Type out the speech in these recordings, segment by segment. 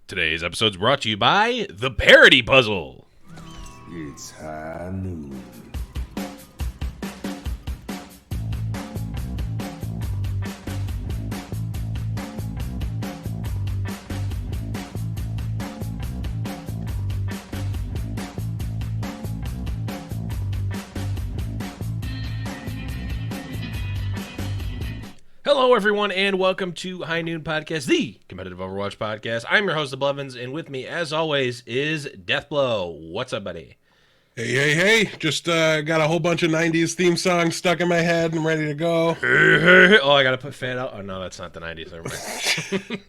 Today's episode is brought to you by The Parody Puzzle. It's high noon. Hello, everyone, and welcome to High Noon Podcast, the competitive Overwatch podcast. I'm your host, The Blevins, and with me, as always, is Deathblow. What's up, buddy? Hey. Just got a whole bunch of 90s theme songs stuck in my head and I'm ready to go. Oh, I gotta put Fat out. Oh, no, that's not the 90s. Never mind.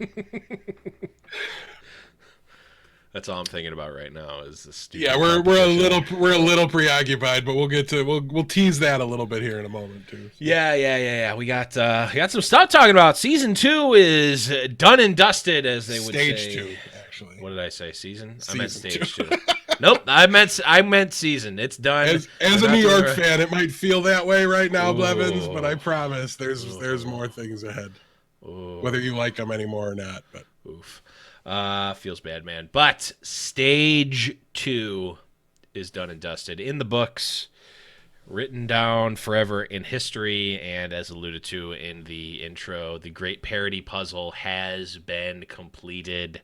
That's all I'm thinking about right now is the stupid. Yeah, we're a little preoccupied, but we'll tease that a little bit here in a moment too. So. Yeah. We got some stuff talking about. Season 2 is done and dusted, as they would say. Stage 2, actually. What did I say? Season? I Season meant stage 2. 2. Nope, I meant season. It's done. As a New York fan, it might feel that way right now, Blevins, but I promise there's more things ahead. Ooh. Whether you like them anymore or not, but Oof. Feels bad, man. But stage 2 is done and dusted in the books, written down forever in history, and as alluded to in the intro, the great parody puzzle has been completed,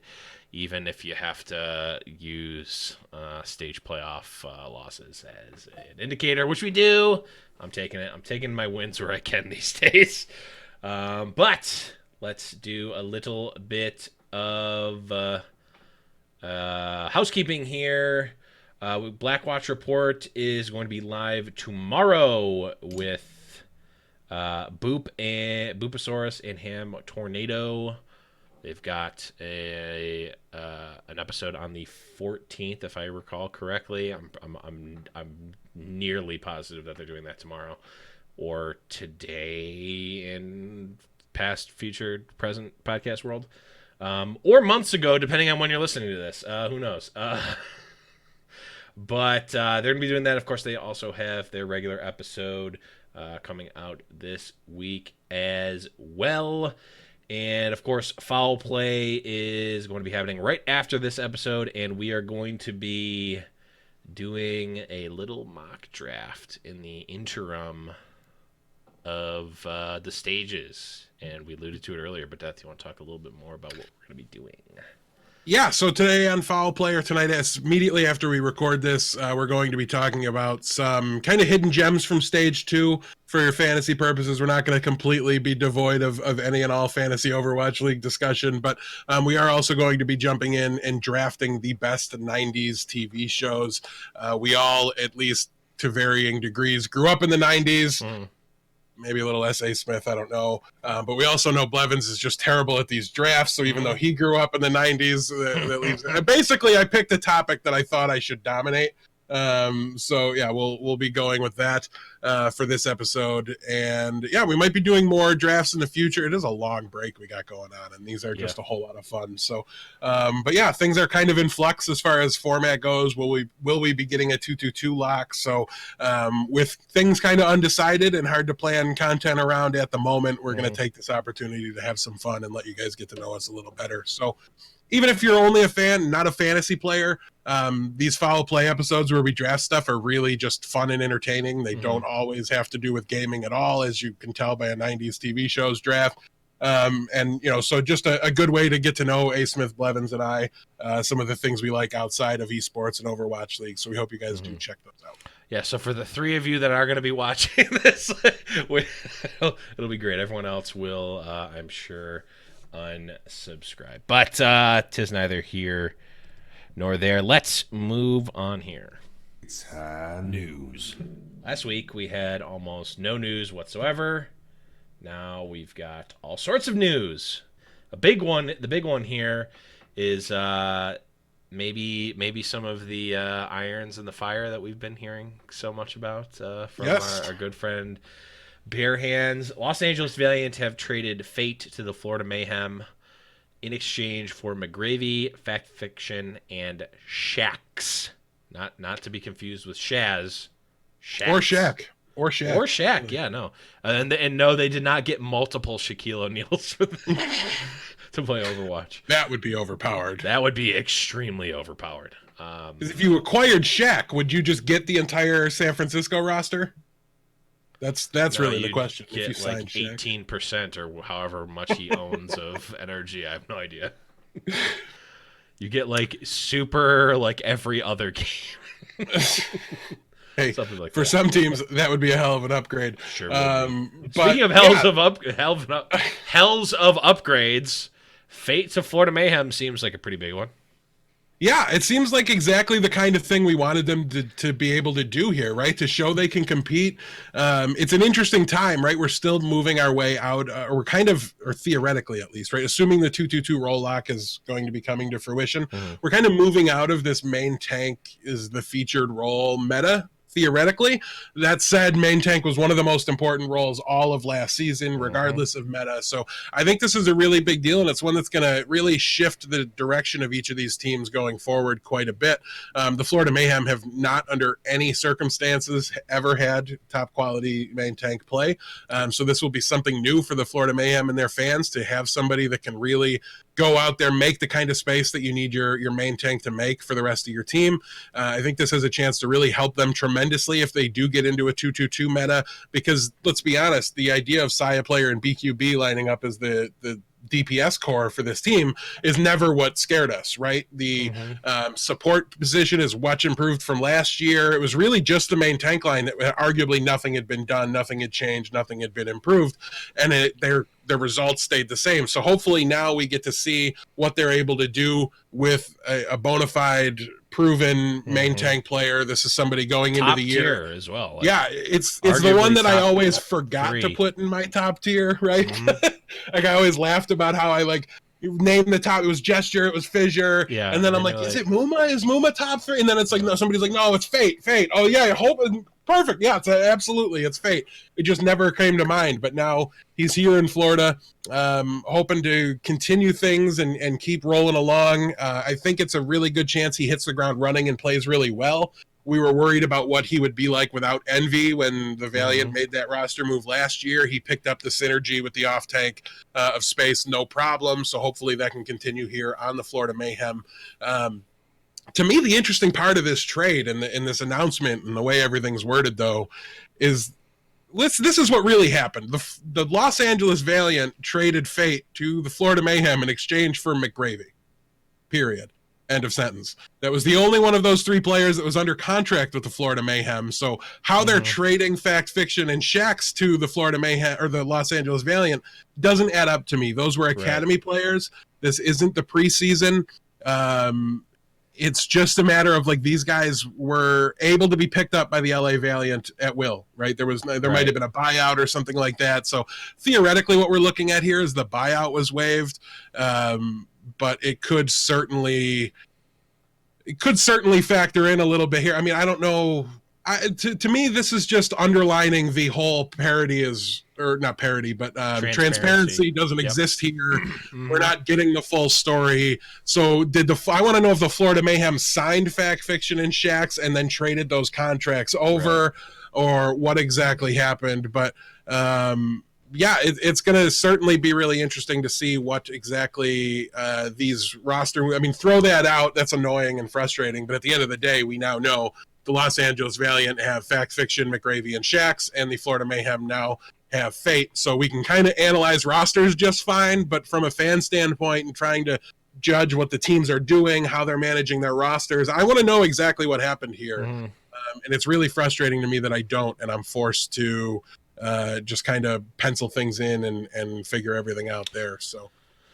even if you have to use stage playoff losses as an indicator, which we do. I'm taking it. I'm taking my wins where I can these days. But let's do a little bit of housekeeping here. Blackwatch Report is going to be live tomorrow with Boopasaurus and Ham Tornado. They've got an episode on the 14th, if I recall correctly. I'm nearly positive that they're doing that tomorrow or today in past, future, present podcast world. Or months ago, depending on when you're listening to this. Who knows? But they're going to be doing that. Of course, they also have their regular episode coming out this week as well. And, of course, Foul Play is going to be happening right after this episode, and we are going to be doing a little mock draft in the interim of the stages. And we alluded to it earlier, but Death, you want to talk a little bit more about what we're going to be doing? yeah, so today on Foul Play, or tonight, immediately after we record this, we're going to be talking about some kind of hidden gems from Stage 2 for your fantasy purposes. We're not going to completely be devoid of any and all fantasy Overwatch League discussion, but we are also going to be jumping in and drafting the best 90s TV shows. We all, at least to varying degrees, grew up in the 90s. Maybe a little S.A. Smith, I don't know. But we also know Blevins is just terrible at these drafts, so even though he grew up in the 90s, that leaves... Basically, I picked a topic that I thought I should dominate. So, yeah, we'll be going with that for this episode. And, yeah, we might be doing more drafts in the future. It is a long break we got going on, and these are just a whole lot of fun. So, but, yeah, things are kind of in flux as far as format goes. Will we be getting a 2-2-2 lock? So, with things kind of undecided and hard to plan content around at the moment, we're going to take this opportunity to have some fun and let you guys get to know us a little better. So, even if you're only a fan, not a fantasy player, these Foul Play episodes where we draft stuff are really just fun and entertaining. They don't always have to do with gaming at all, as you can tell by a 90s TV show's draft. And, so just a good way to get to know A. Smith, Blevins, and I, some of the things we like outside of esports and Overwatch League. So we hope you guys do check those out. Yeah, so for the three of you that are going to be watching this, it'll be great. Everyone else will, I'm sure, unsubscribe. But 'tis neither here nor there. Let's move on here. It's high News. Last week we had almost no news whatsoever. Now we've got all sorts of news. The big one here is maybe some of the irons in the fire that we've been hearing so much about from our good friend Bare Hands. Los Angeles Valiant have traded Fate to the Florida Mayhem in exchange for McGravy, Fact Fiction, and Shax. Not to be confused with Shaz. Shax. Or Shaq. Yeah, no. And no, they did not get multiple Shaquille O'Neals for them. to play Overwatch. That would be overpowered. That would be extremely overpowered. 'Cause if you acquired Shaq, would you just get the entire San Francisco roster? That's really the question. If you Get signed like Shaq. 18% or however much he owns of energy. I have no idea. You get like super like every other game. Hey, Something like for that. some teams, that would be a hell of an upgrade. Sure. But Speaking of hells of upgrades, Fate to Florida Mayhem seems like a pretty big one. yeah, it seems like exactly the kind of thing we wanted them to be able to do here, right? To show they can compete. It's an interesting time, right? We're still moving our way out, or we're kind of, or theoretically at least, right? Assuming the 2-2-2 roll lock is going to be coming to fruition, we're kind of moving out of this main tank is the featured role meta. Theoretically, that said, main tank was one of the most important roles all of last season, regardless of meta. So I think this is a really big deal, and it's one that's going to really shift the direction of each of these teams going forward quite a bit. The Florida Mayhem have not, under any circumstances, ever had top quality main tank play. So this will be something new for the Florida Mayhem and their fans to have somebody that can really go out there, make the kind of space that you need your main tank to make for the rest of your team. I think this has a chance to really help them tremendously if they do get into a 2-2-2 meta, because let's be honest, the idea of Saya Player and BQB lining up as the DPS core for this team is never what scared us, right? The support position is much improved from last year. It was really just the main tank line that arguably nothing had been done, nothing had changed, nothing had been improved, and the results stayed the same. So hopefully now we get to see what they're able to do with a bona fide, proven main tank player. This is somebody going Top into the year tier as well. Like, yeah, it's the one that I top always forgot to three. put in my top tier, right? Like I always laughed about how I like named the top. It was Gesture, it was Fissure, Yeah, and then I'm and like, you're is like- it Muma? Is Muma top 3? And then it's like, no, somebody's like, no, it's Fate. Oh yeah, I hope. Perfect. Yeah, absolutely, it's Fate. It just never came to mind, but now he's here in Florida, hoping to continue things and keep rolling along. I think it's a really good chance he hits the ground running and plays really well. We were worried about what he would be like without Envy when the Valiant made that roster move last year. He picked up the synergy with the off tank of space, no problem. So hopefully that can continue here on the Florida Mayhem. To me, the interesting part of this trade and in this announcement and the way everything's worded, though, is this is what really happened. The Los Angeles Valiant traded Fate to the Florida Mayhem in exchange for McGravy. Period. End of sentence. That was the only one of those three players that was under contract with the Florida Mayhem. So how they're trading Fact Fiction and Shax to the Florida Mayhem or the Los Angeles Valiant doesn't add up to me. Those were academy players. This isn't the preseason. It's just a matter of like these guys were able to be picked up by the LA Valiant at will, right? There might have been a buyout or something like that. So theoretically, what we're looking at here is the buyout was waived, but it could certainly factor in a little bit here. I mean, I don't know. To me, this is just underlining the whole parody or not parody, but transparency doesn't exist here. We're not getting the full story. So I want to know if the Florida Mayhem signed Fact Fiction and Shax and then traded those contracts over, or what exactly happened. But it's going to certainly be really interesting to see what exactly these roster. I mean, throw that out. That's annoying and frustrating. But at the end of the day, we now know the Los Angeles Valiant have Fact Fiction, McGravy, and Shax, and the Florida Mayhem now have Fate. So we can kind of analyze rosters just fine, but from a fan standpoint and trying to judge what the teams are doing, how they're managing their rosters, I want to know exactly what happened here. And it's really frustrating to me that I don't, and I'm forced to just kind of pencil things in and figure everything out there. So,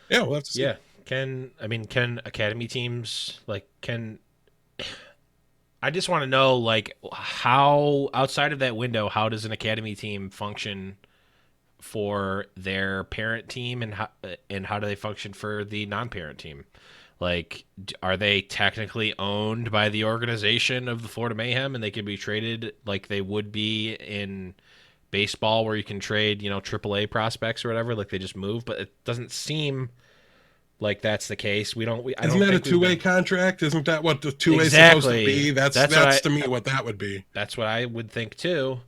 yeah, we'll have to see. Yeah. Can academy teams, I just want to know, like, how, outside of that window, how does an academy team function for their parent team, and how do they function for the non-parent team? Like, are they technically owned by the organization of the Florida Mayhem, and they can be traded like they would be in baseball, where you can trade, AAA prospects or whatever? Like, they just move, but it doesn't seem like that's the case. Isn't that a two-way contract? Isn't that what the two-way is supposed to be? That's to me what that would be. That's what I would think too.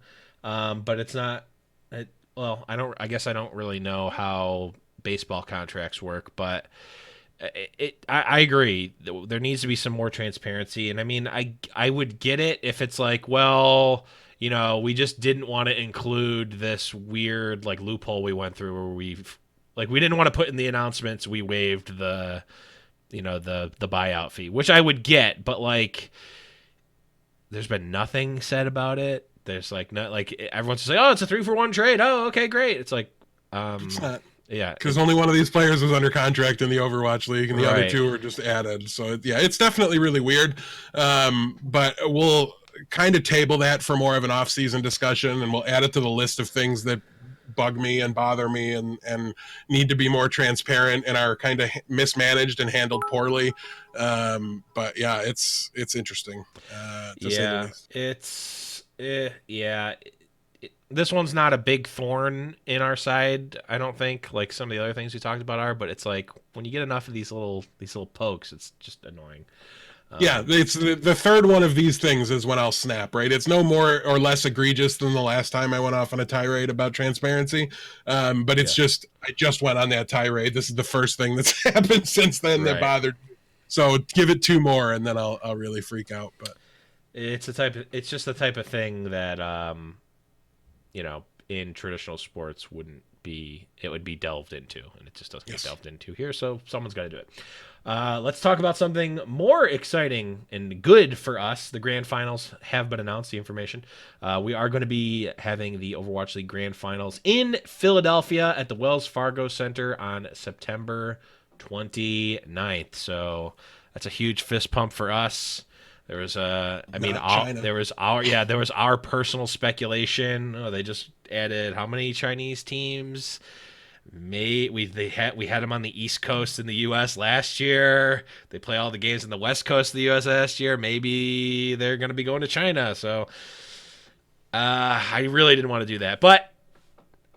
But it's not. I guess I don't really know how baseball contracts work, but I agree. There needs to be some more transparency, and I mean, I would get it if it's like, well, we just didn't want to include this weird like loophole we went through where we didn't want to put in the announcements we waived the the buyout fee, which I would get, but like there's been nothing said about it. There's like not like everyone's just like, oh, it's a 3-for-1 trade. Oh, okay, great. It's like, It's not. yeah, Because only one of these players was under contract in the Overwatch League, and the other Right. two were just added. So yeah, it's definitely really weird. But we'll kind of table that for more of an off-season discussion, and we'll add it to the list of things that bug me and bother me and need to be more transparent and are kind of mismanaged and handled poorly. But yeah, it's interesting. To say the least. This one's not a big thorn in our side, I don't think, like some of the other things we talked about are, but it's like when you get enough of these little pokes, it's just annoying. Yeah, it's the third one of these things is when I'll snap, right? It's no more or less egregious than the last time I went off on a tirade about transparency. But it's just, I just went on that tirade. This is the first thing that's happened since then that Right. bothered me. So give it 2 more and then I'll really freak out. But It's just the type of thing that in traditional sports would be delved into, and it just doesn't Yes. get delved into here, so someone's got to do it. Let's talk about something more exciting and good for us. The grand finals have been announced, the information. We are going to be having the Overwatch League grand finals in Philadelphia at the Wells Fargo Center on September 29th. So that's a huge fist pump for us. There was China. there was our personal speculation. Oh, they just added how many Chinese teams? We had them on the East Coast in the U.S. last year. They play all the games in the West Coast of the U.S. last year. Maybe they're going to be going to China. So I really didn't want to do that, but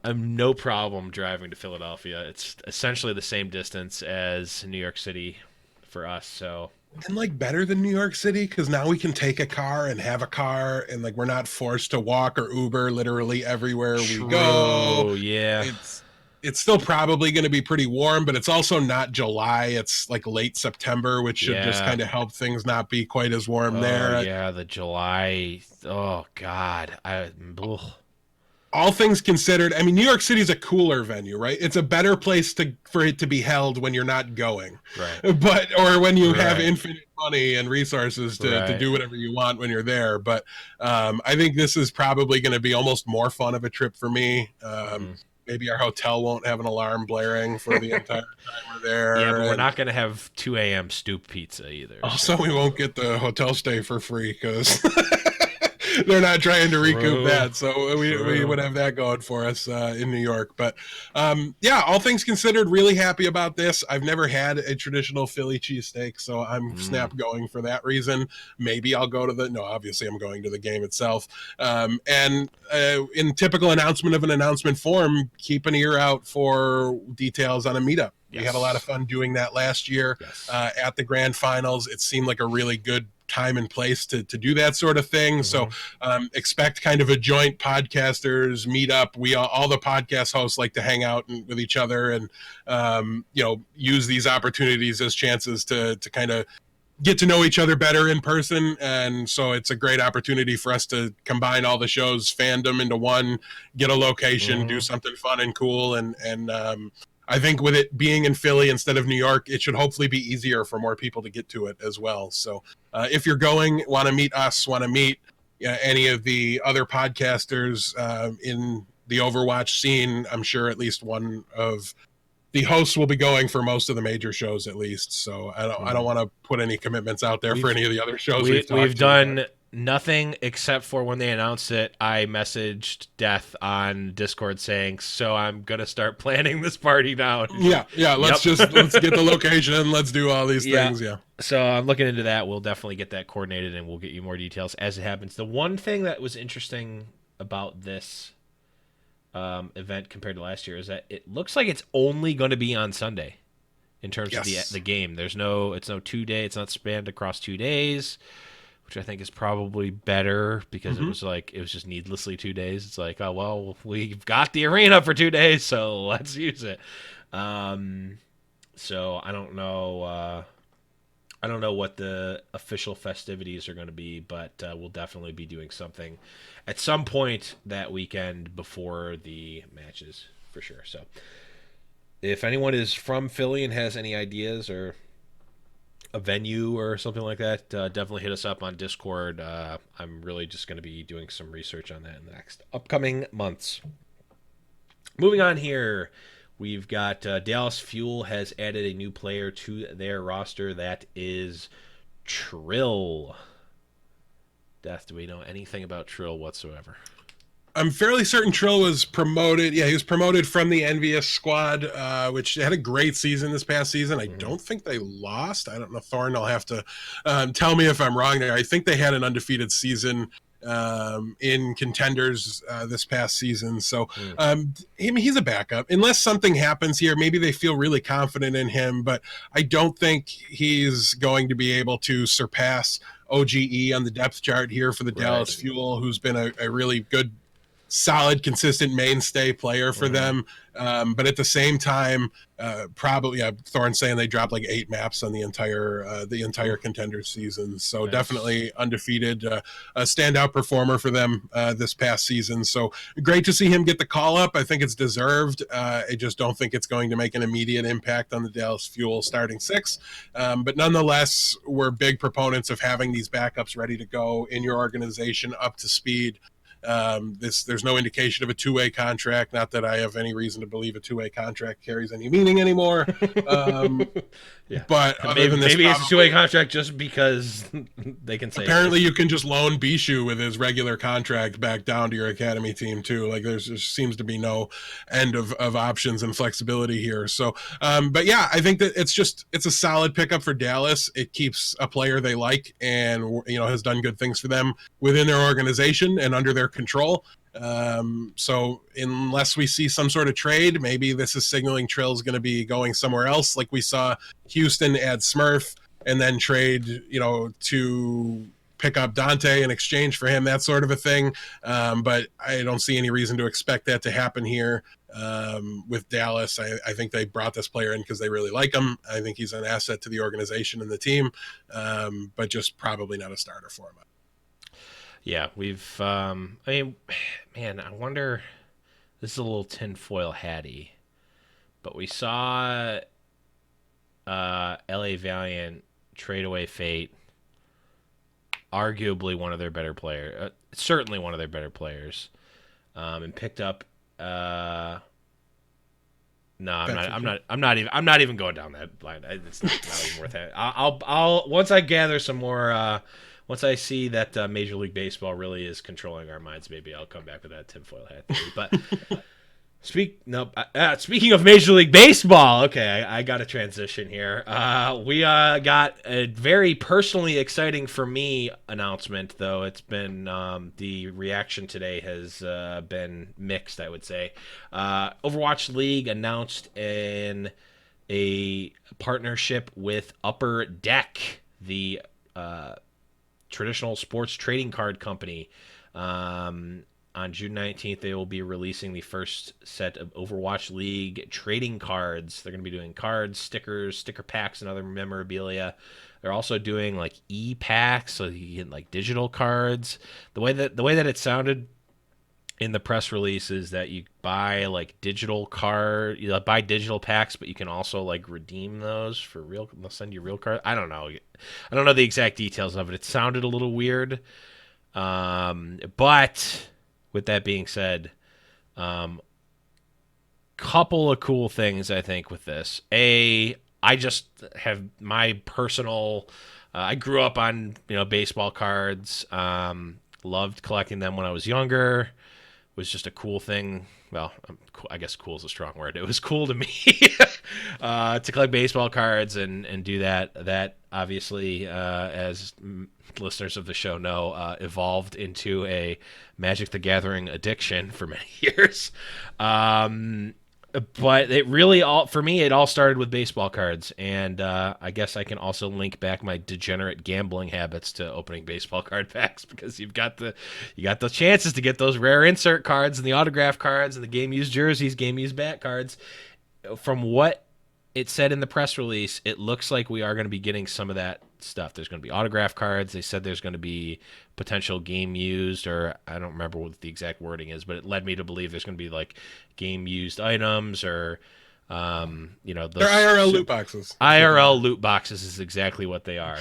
I'm no problem driving to Philadelphia. It's essentially the same distance as New York City for us. So. and like better than New York City because now we can take a car and have a car and like we're not forced to walk or Uber literally everywhere we go. Yeah. It's still probably going to be pretty warm, but it's also not July. It's like late September, which should just Yeah. kind of help things not be quite as warm there. Yeah, the July. Oh God, All things considered, I mean, New York City is a cooler venue, right? It's a better place for it to be held when you're not going, right. or when you Right. have infinite money and resources to Right. do whatever you want when you're there. But I think this is probably going to be almost more fun of a trip for me. Maybe our hotel won't have an alarm blaring for the entire time we're there. Yeah, but we're and not gonna have 2 a.m. stoop pizza either. Also, we won't get the hotel stay for free because they're not trying to recoup True. that. So we True. would have that going for us in New York. But yeah, all things considered, really happy about this. I've never had a traditional Philly cheesesteak, so I'm snap going for that reason. Maybe I'll go to obviously I'm going to the game itself. And in typical announcement of an announcement form, keep an ear out for details on a meetup. We had a lot of fun doing that last year at the grand finals. It seemed like a really good time and place to do that sort of thing. So expect kind of a joint podcasters meetup. We all the podcast hosts like to hang out with each other and use these opportunities as chances to kind of get to know each other better in person. And so it's a great opportunity for us to combine all the show's fandom into one, get a location, do something fun and cool. And I think with it being in Philly instead of New York, it should hopefully be easier for more people to get to it as well. So if you're going, want to meet us, want to meet any of the other podcasters in the Overwatch scene, I'm sure at least one of the hosts will be going for most of the major shows at least. So I don't want to put any commitments out there for any of the other shows We've done nothing except for when they announced it, I messaged Death on Discord saying, so I'm going to start planning this party now. Yeah. Let's get the location. Let's do all these things. Yeah. So I'm looking into that. We'll definitely get that coordinated and we'll get you more details as it happens. The one thing that was interesting about this event compared to last year is that it looks like it's only going to be on Sunday in terms of the game. It's no 2 day. It's not spanned across 2 days, which I think is probably better because it was just needlessly 2 days. It's like, oh, well, we've got the arena for 2 days, so let's use it. So I don't know. I don't know what the official festivities are going to be, but we'll definitely be doing something at some point that weekend before the matches for sure. So if anyone is from Philly and has any ideas or a venue or something like that, definitely hit us up on Discord. I'm really just going to be doing some research on that in the next upcoming months. Moving on here, we've got Dallas Fuel has added a new player to their roster. That is Trill. Death, do we know anything about Trill whatsoever? I'm fairly certain Trill was promoted. Yeah, he was promoted from the Envious squad, which had a great season this past season. I don't think they lost. I don't know. Thorn, I'll have to tell me if I'm wrong there. I think they had an undefeated season in contenders this past season. So he's a backup. Unless something happens here, maybe they feel really confident in him, but I don't think he's going to be able to surpass OGE on the depth chart here for the Dallas Fuel, who's been a really good, solid, consistent mainstay player for them. But at the same time, probably Thorne's saying they dropped like 8 maps on the entire contender season. So definitely undefeated, a standout performer for them this past season. So great to see him get the call up. I think it's deserved. I just don't think it's going to make an immediate impact on the Dallas Fuel starting 6. But nonetheless, we're big proponents of having these backups ready to go in your organization up to speed. There's no indication of a 2-way contract. Not that I have any reason to believe a 2-way contract carries any meaning anymore. But maybe it's a 2-way contract just because they can say. Apparently, you can just loan Bishu with his regular contract back down to your academy team too. Like there seems to be no end of options and flexibility here. So, but yeah, I think that it's a solid pickup for Dallas. It keeps a player they like and has done good things for them within their organization and under their control. So unless we see some sort of trade, maybe this is signaling Trill's going to be going somewhere else. Like we saw Houston add Smurf and then trade, to pick up Dante in exchange for him, that sort of a thing. But I don't see any reason to expect that to happen here. With Dallas, I think they brought this player in because they really like him. I think he's an asset to the organization and the team, but just probably not a starter for him. Yeah, I wonder, this is a little tinfoil hatty, but we saw LA Valiant trade away Fate, arguably one of their better players, certainly one of their better players, and picked up. I'm not even going down that line. It's not even worth it. I'll once I gather some more. Once I see that Major League Baseball really is controlling our minds, maybe I'll come back with that tinfoil hat theory. But speaking of Major League Baseball, okay, I got a transition here. We got a very personally exciting for me announcement, though it's been the reaction today has been mixed, I would say. Overwatch League announced a partnership with Upper Deck, the traditional sports trading card company. On June 19th, they will be releasing the first set of Overwatch League trading cards. They're going to be doing cards, stickers, sticker packs, and other memorabilia. They're also doing like e-packs, so you get like digital cards. The way that it sounded in the press release is that you buy like digital buy digital packs, but you can also like redeem those for real. They'll send you real cards. I don't know the exact details of it. It sounded a little weird, but with that being said, couple of cool things I think with this. I just have my personal. I grew up on baseball cards. Loved collecting them when I was younger. Was just a cool thing. Well, I guess cool is a strong word. It was cool to me to collect baseball cards and do that. That obviously, as listeners of the show know, evolved into a Magic the Gathering addiction for many years. But it really it all started with baseball cards, and I guess I can also link back my degenerate gambling habits to opening baseball card packs, because you got the chances to get those rare insert cards and the autograph cards and the game used jerseys, game used bat cards. from what it said in the press release, it looks like we are going to be getting some of that stuff. There's going to be autograph cards. They said there's going to be potential game used, or I don't remember what the exact wording is, but it led me to believe there's going to be like game used items or, those They're IRL loot boxes. IRL loot boxes is exactly what they are.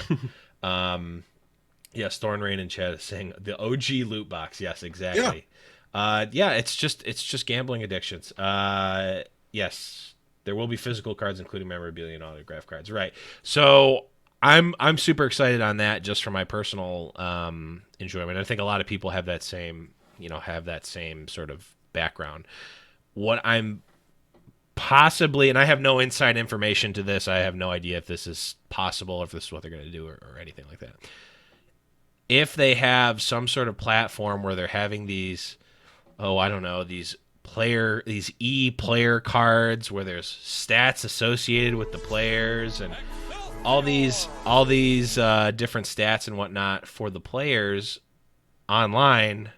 Yes, Thornrain and Chad is saying the OG loot box. Yes, exactly. It's just gambling addictions. Yes, there will be physical cards, including memorabilia and autograph cards. Right. So I'm super excited on that, just for my personal enjoyment. I think a lot of people have that same sort of background. What I'm possibly, and I have no inside information to this, I have no idea if this is possible or if this is what they're going to do or anything like that. If they have some sort of platform where they're having these, these e-player cards where there's stats associated with the players and all these different stats and whatnot for the players online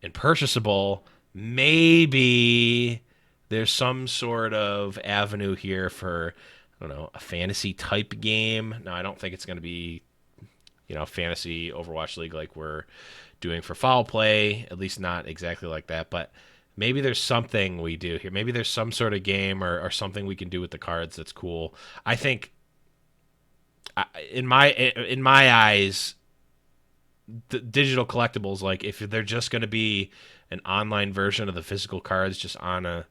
and purchasable, maybe there's some sort of avenue here for, I don't know, a fantasy type game. Now, I don't think it's going to be, fantasy Overwatch League like we're doing for Foul Play, at least not exactly like that, but maybe there's something we do here. Maybe there's some sort of game or something we can do with the cards that's cool. I think in my eyes, the digital collectibles, like if they're just going to be an online version of the physical cards just on a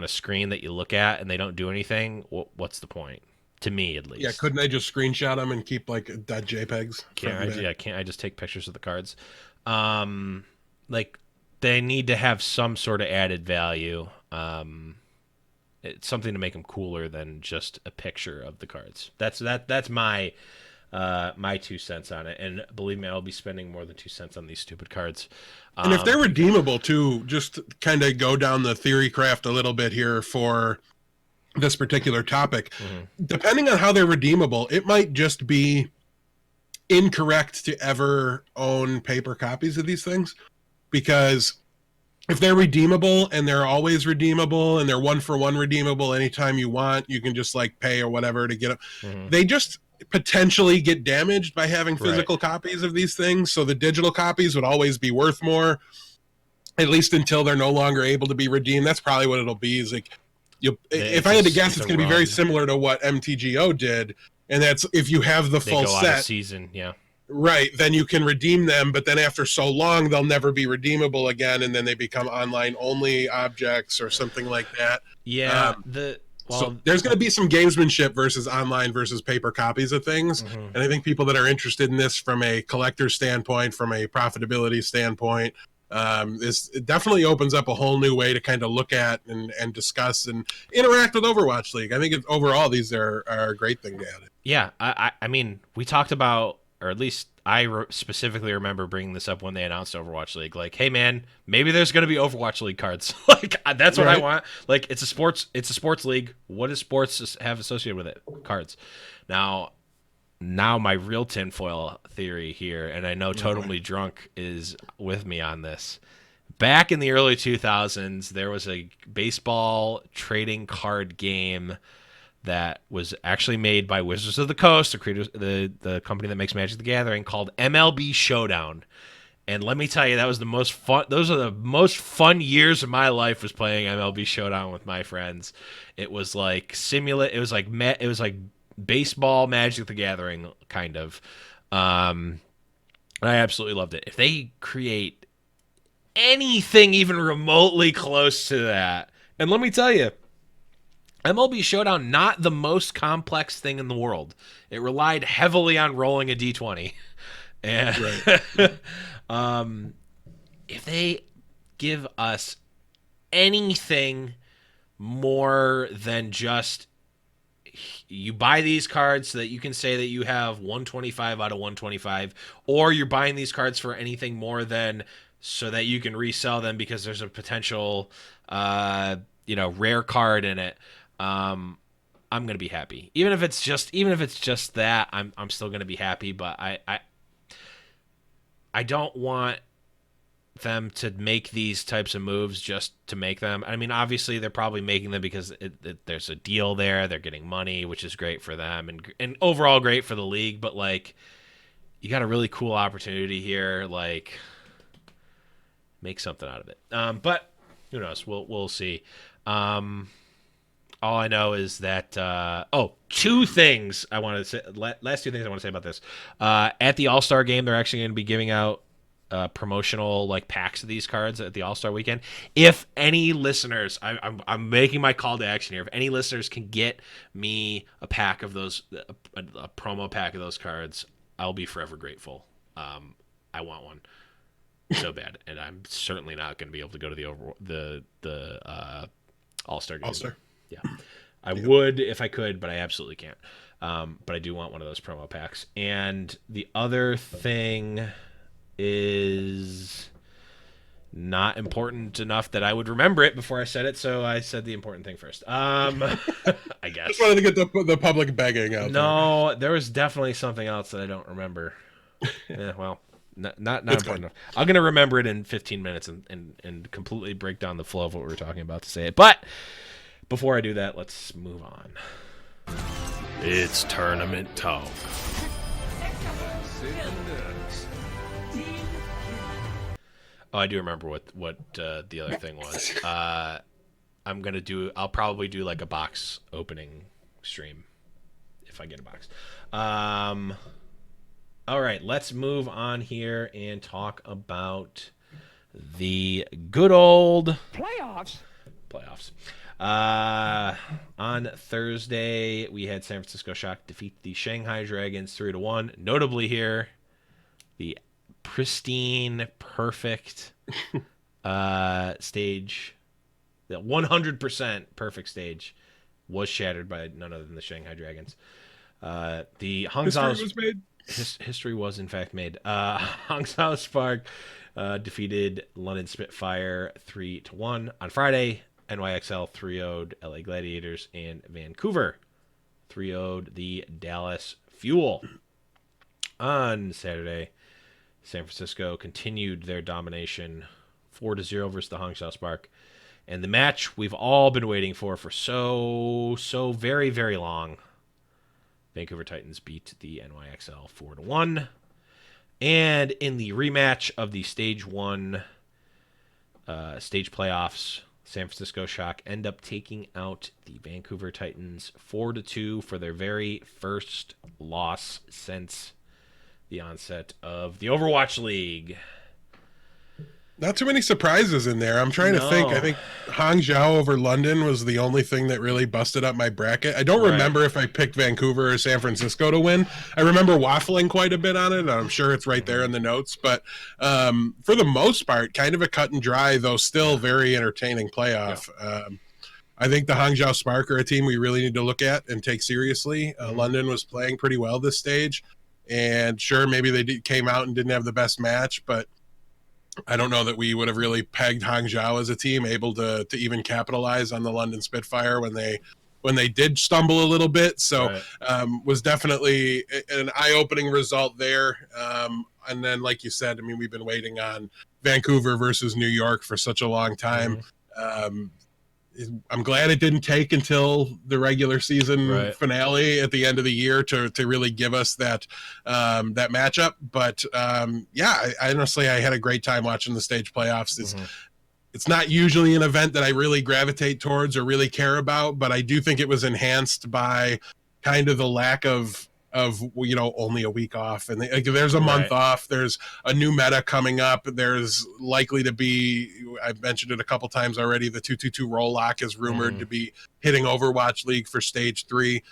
screen that you look at and they don't do anything, what's the point? To me, at least. Yeah, couldn't I just screenshot them and keep like dead JPEGs? Can't I just take pictures of the cards? Like they need to have some sort of added value. It's something to make them cooler than just a picture of the cards. That's my 2 cents on it. And believe me, I'll be spending more than 2 cents on these stupid cards. And if they're redeemable too, just kind of go down the theory craft a little bit here for this particular topic. Depending on how they're redeemable, it might just be incorrect to ever own paper copies of these things, because if they're redeemable and they're always redeemable and they're 1-for-1 redeemable anytime you want, you can just like pay or whatever to get them. They just potentially get damaged by having physical copies of these things. So the digital copies would always be worth more, at least until they're no longer able to be redeemed. That's probably what it'll be. Is like, if I had to guess, it's going to be very similar to what MTGO did, and that's if you have the full set out of season, right, then you can redeem them, but then after so long, they'll never be redeemable again, and then they become online-only objects or something like that. Yeah, so there's going to be some gamesmanship versus online versus paper copies of things, and I think people that are interested in this from a collector standpoint, from a profitability standpoint, it definitely opens up a whole new way to kind of look at and discuss and interact with Overwatch League. I think overall these are a great thing to add. Yeah, I mean, we talked about, or at least I specifically remember bringing this up when they announced Overwatch League. Like, hey man, maybe there's going to be Overwatch League cards. Like, that's what I want. Like, it's a sports league. What does sports have associated with it? Cards. Now my real tinfoil theory here, and I know Totally Drunk is with me on this. Back in the early 2000s, there was a baseball trading card game that was actually made by Wizards of the Coast, the company that makes Magic the Gathering, called MLB Showdown. And let me tell you, that was the most fun. Those are the most fun years of my life, was playing MLB Showdown with my friends. It was like it was like baseball Magic the Gathering kind of. I absolutely loved it. If they create anything even remotely close to that, and let me tell you, MLB Showdown, not the most complex thing in the world. It relied heavily on rolling a D20. And if they give us anything more than just, you buy these cards so that you can say that you have 125 out of 125, or you're buying these cards for anything more than so that you can resell them because there's a potential rare card in it, I'm gonna be happy. Even if it's just that, I'm still gonna be happy. But I don't want them to make these types of moves just to make them. I mean, obviously they're probably making them because there's a deal there. They're getting money, which is great for them and overall great for the league. But like, you got a really cool opportunity here. Like, make something out of it. But who knows? We'll see. All I know is that two things I want to say. Last two things I want to say about this. At the All-Star game, they're actually going to be giving out promotional like packs of these cards at the All-Star weekend. If any listeners, I'm making my call to action here. If any listeners can get me a pack of those, a promo pack of those cards, I'll be forever grateful. I want one so bad, and I'm certainly not going to be able to go to the All-Star game. All-Star. Yeah, I would if I could, but I absolutely can't. But I do want one of those promo packs. And the other thing is not important enough that I would remember it before I said it, so I said the important thing first. I guess. Just wanted to get the public begging out. No, there was definitely something else that I don't remember. Yeah, well, not important enough. I'm gonna remember it in 15 minutes and completely break down the flow of what we were talking about to say it. But before I do that, let's move on. It's tournament talk. Oh, I do remember what the other thing was. I'll probably do like a box opening stream if I get a box. All right, let's move on here and talk about the good old playoffs. On Thursday, we had San Francisco Shock defeat the Shanghai Dragons 3-1. Notably here, the pristine, perfect stage, the 100% perfect stage, was shattered by none other than the Shanghai Dragons. The Hangzhou history was in fact made. Hangzhou Spark defeated London Spitfire 3-1 on Friday. NYXL 3-0'd LA Gladiators, and Vancouver 3-0'd the Dallas Fuel. On Saturday, San Francisco continued their domination 4-0 versus the Hangzhou Spark. And the match we've all been waiting for so very, very long. Vancouver Titans beat the NYXL 4-1. And in the rematch of the Stage 1 stage playoffs, San Francisco Shock end up taking out the Vancouver Titans 4-2 for their very first loss since the onset of the Overwatch League. Not too many surprises in there. I'm trying to think. I think Hangzhou over London was the only thing that really busted up my bracket. I don't remember if I picked Vancouver or San Francisco to win. I remember waffling quite a bit on it. I'm sure it's right there in the notes. But for the most part, kind of a cut and dry, though still very entertaining playoff. Yeah. I think the Hangzhou Spark are a team we really need to look at and take seriously. London was playing pretty well this stage. And sure, maybe they came out and didn't have the best match, but I don't know that we would have really pegged Hangzhou as a team able to even capitalize on the London Spitfire when they did stumble a little bit. So was definitely an eye-opening result there. And then, like you said, I mean, we've been waiting on Vancouver versus New York for such a long time. I'm glad it didn't take until the regular season finale at the end of the year to really give us that that matchup. But yeah, I honestly had a great time watching the stage playoffs. It's not usually an event that I really gravitate towards or really care about, but I do think it was enhanced by kind of the lack of only a week off, and there's a month off. There's a new meta coming up. There's likely to be, I've mentioned it a couple times already, the 222 roll lock is rumored to be hitting Overwatch League for stage 3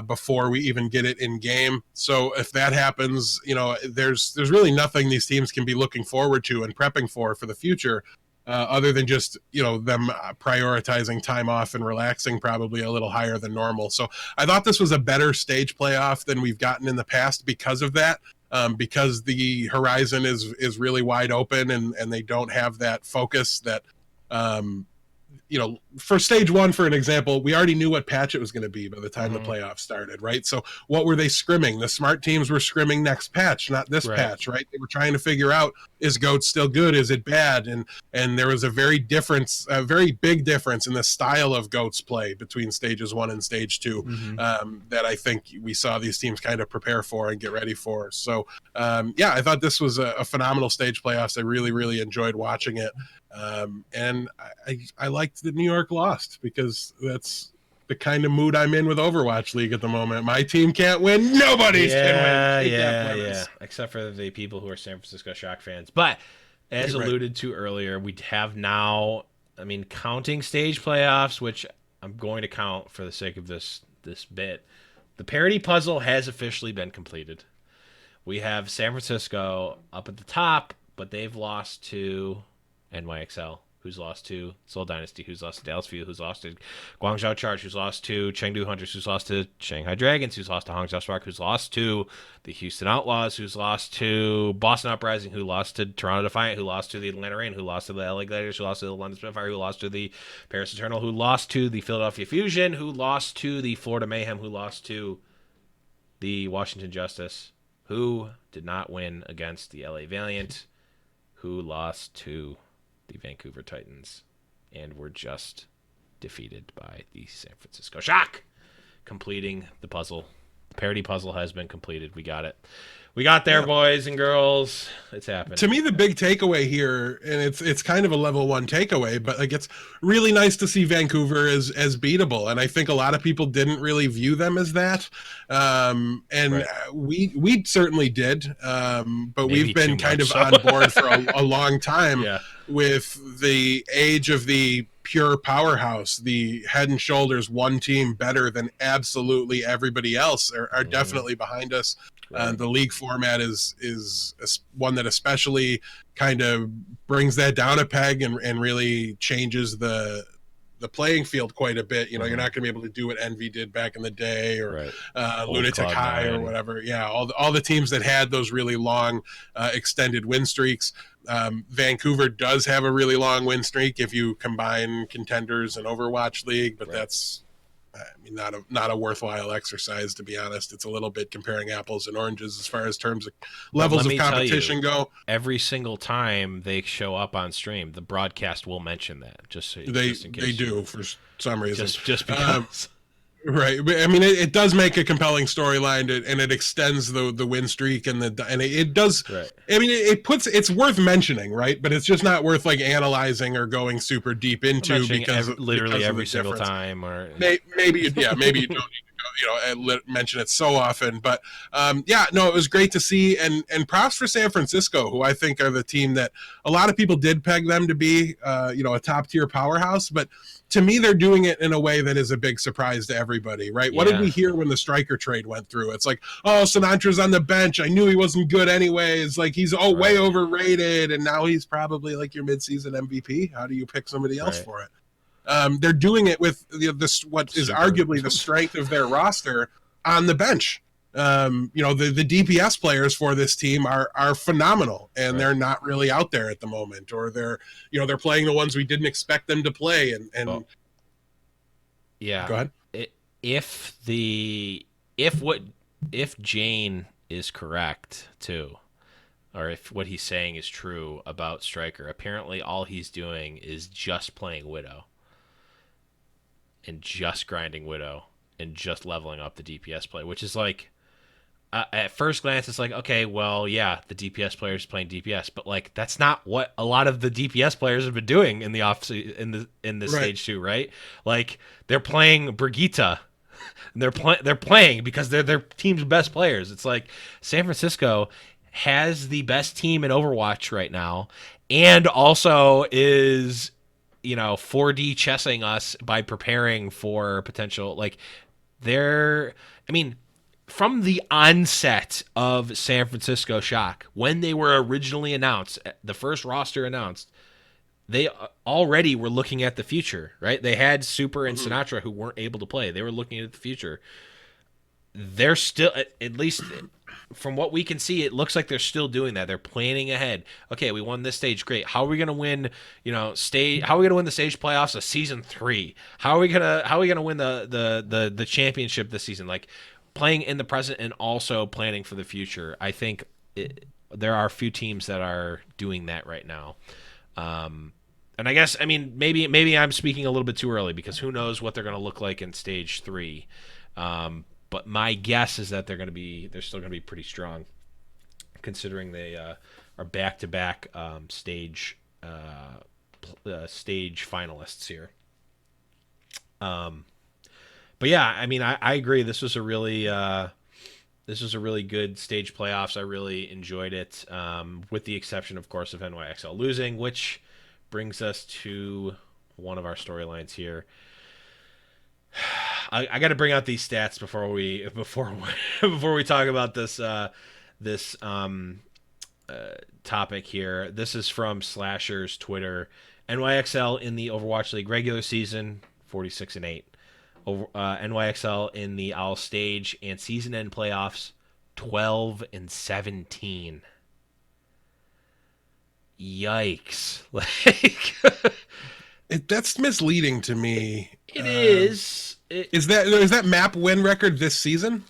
before we even get it in game. So if that happens, there's really nothing these teams can be looking forward to and prepping for the future. Other than just, them prioritizing time off and relaxing probably a little higher than normal. So I thought this was a better stage playoff than we've gotten in the past because of that, because the horizon is really wide open and they don't have that focus that for stage one, for an example, we already knew what patch it was going to be by the time the Mhm. playoffs started, right? So what were they scrimming? The smart teams were scrimming next patch, not this Right. patch, right? They were trying to figure out, is GOAT still good? Is it bad? And there was a very big difference in the style of GOAT's play between stages 1 and stage 2 that I think we saw these teams kind of prepare for and get ready for. So yeah, I thought this was a phenomenal stage playoffs. I really, really enjoyed watching it. And I liked that New York lost, because that's the kind of mood I'm in with Overwatch League at the moment. My team can't win. Nobody's can win. Take that, Yeah. Except for the people who are San Francisco Shock fans. But as Right. alluded to earlier, we have now, I mean, counting stage playoffs, which I'm going to count for the sake of this bit. The parity puzzle has officially been completed. We have San Francisco up at the top, but they've lost to NYXL, who's lost to Seoul Dynasty, who's lost to Dallas View, who's lost to Guangzhou Charge, who's lost to Chengdu Hunters, who's lost to Shanghai Dragons, who's lost to Hangzhou Spark, who's lost to the Houston Outlaws, who's lost to Boston Uprising, who lost to Toronto Defiant, who lost to the Atlanta Reign, who lost to the LA Gladiators, who lost to the London Spitfire, who lost to the Paris Eternal, who lost to the Philadelphia Fusion, who lost to the Florida Mayhem, who lost to the Washington Justice, who did not win against the LA Valiant, who lost to the Vancouver Titans, and were just defeated by the San Francisco Shock, completing the puzzle. The parody puzzle has been completed. We got it. We got there, boys and girls. It's happened. To me, the big takeaway here, and it's kind of a level 1 takeaway, but like, it's really nice to see Vancouver as beatable, and I think a lot of people didn't really view them as that, and Right. we certainly did, but Maybe we've been too kind much of so. on board for a long time Yeah. with the age of the pure powerhouse, the head and shoulders one team better than absolutely everybody else are definitely behind us. The league format is one that especially kind of brings that down a peg and really changes the playing field quite a bit. You're not going to be able to do what Envy did back in the day, or Right. Lunatic Cloud9. High or whatever. Yeah, all the teams that had those really long extended win streaks. Vancouver does have a really long win streak if you combine Contenders and Overwatch League, but that's not a worthwhile exercise, to be honest. It's a little bit comparing apples and oranges as far as terms of levels of competition go. Every single time they show up on stream, the broadcast will mention that. Just in case They do for some reason. Just because. Right. I mean, it does make a compelling storyline, and it extends the win streak, and it does. Right. I mean, it's worth mentioning, right? But it's just not worth like analyzing or going super deep into, because literally because of every the single difference. time, or Maybe you don't need to go, mention it so often. But it was great to see, and props for San Francisco, who I think are the team that a lot of people did peg them to be, a top tier powerhouse, but to me, they're doing it in a way that is a big surprise to everybody, right? What did we hear when the striker trade went through? It's like, oh, Sinatra's on the bench. I knew he wasn't good anyways. Like, he's way overrated, and now he's probably like your midseason MVP. How do you pick somebody else for it? They're doing it with what is arguably the strength of their roster on the bench. The DPS players for this team are phenomenal, and they're not really out there at the moment, or they're playing the ones we didn't expect them to play. Go ahead. If Jane is correct too, or if what he's saying is true about Striker, apparently all he's doing is just playing Widow and just grinding Widow and just leveling up the DPS play, which is like, at first glance, it's like, okay, well, yeah, the DPS players playing DPS, but like that's not what a lot of the DPS players have been doing in the stage 2, right? Like, they're playing Brigitte, and they're playing because they're their team's best players. It's like San Francisco has the best team in Overwatch right now, and also is 4D chessing us by preparing for potential, like, from the onset of San Francisco Shock, when they were originally announced, the first roster announced, they already were looking at the future, right? They had Super and Sinatra who weren't able to play. They were looking at the future. They're still, at least from what we can see, it looks like they're still doing that. They're planning ahead. Okay, we won this stage, great. How are we going to win? How are we going to win the stage playoffs of season 3? How are we gonna win the championship this season? Like playing in the present and also planning for the future. I think there are a few teams that are doing that right now. And I guess, I mean, maybe I'm speaking a little bit too early because who knows what they're going to look like in stage 3. But my guess is that they're still going to be pretty strong, considering they are back-to-back stage finalists here. But yeah, I mean, I agree. This was a really good stage playoffs. I really enjoyed it, with the exception, of course, of NYXL losing, which brings us to one of our storylines here. I got to bring out these stats before we talk about this topic here. This is from Slasher's Twitter. NYXL in the Overwatch League regular season 46-8. NYXL in the All Stage and season end playoffs 12-17. Yikes! That's misleading to me. It is. Is that map win record this season?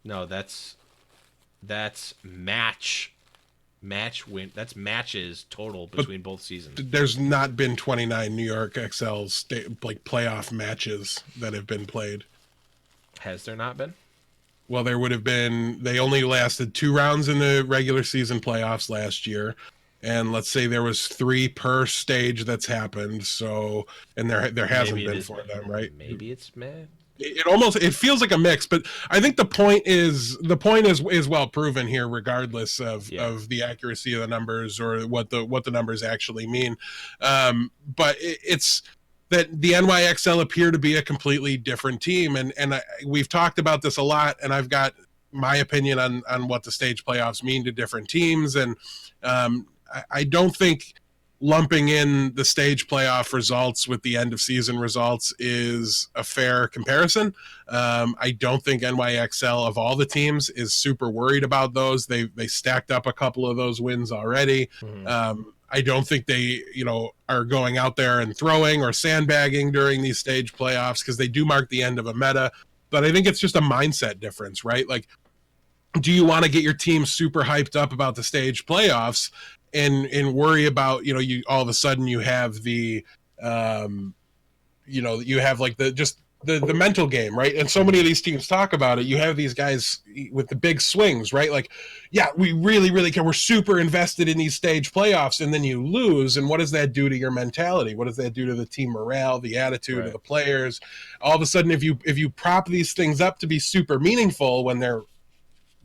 No, that's match win. That's matches total between both seasons. There's not been 29 New York XL playoff matches that have been played. Has there not been? Well, there would have been. They only lasted 2 rounds in the regular season playoffs last year. And let's say there was 3 per stage that's happened. So, and there hasn't been for them, right? Maybe it's mad. It feels like a mix, but I think the point is well proven here, regardless of the accuracy of the numbers or what the numbers actually mean. But it's that the NYXL appear to be a completely different team, and we've talked about this a lot, and I've got my opinion on what the stage playoffs mean to different teams, and I don't think lumping in the stage playoff results with the end of season results is a fair comparison. I don't think NYXL of all the teams is super worried about those. They stacked up a couple of those wins already. Mm-hmm. I don't think they, are going out there and throwing or sandbagging during these stage playoffs because they do mark the end of a meta. But I think it's just a mindset difference, right? Like, do you want to get your team super hyped up about the stage playoffs and worry about, you all of a sudden you have the, you have like the mental game, right? And so many of these teams talk about it. You have these guys with the big swings, right? Like, yeah, we really, really care. We're super invested in these stage playoffs, and then you lose. And what does that do to your mentality? What does that do to the team morale, the attitude of the players? All of a sudden, if you prop these things up to be super meaningful when they're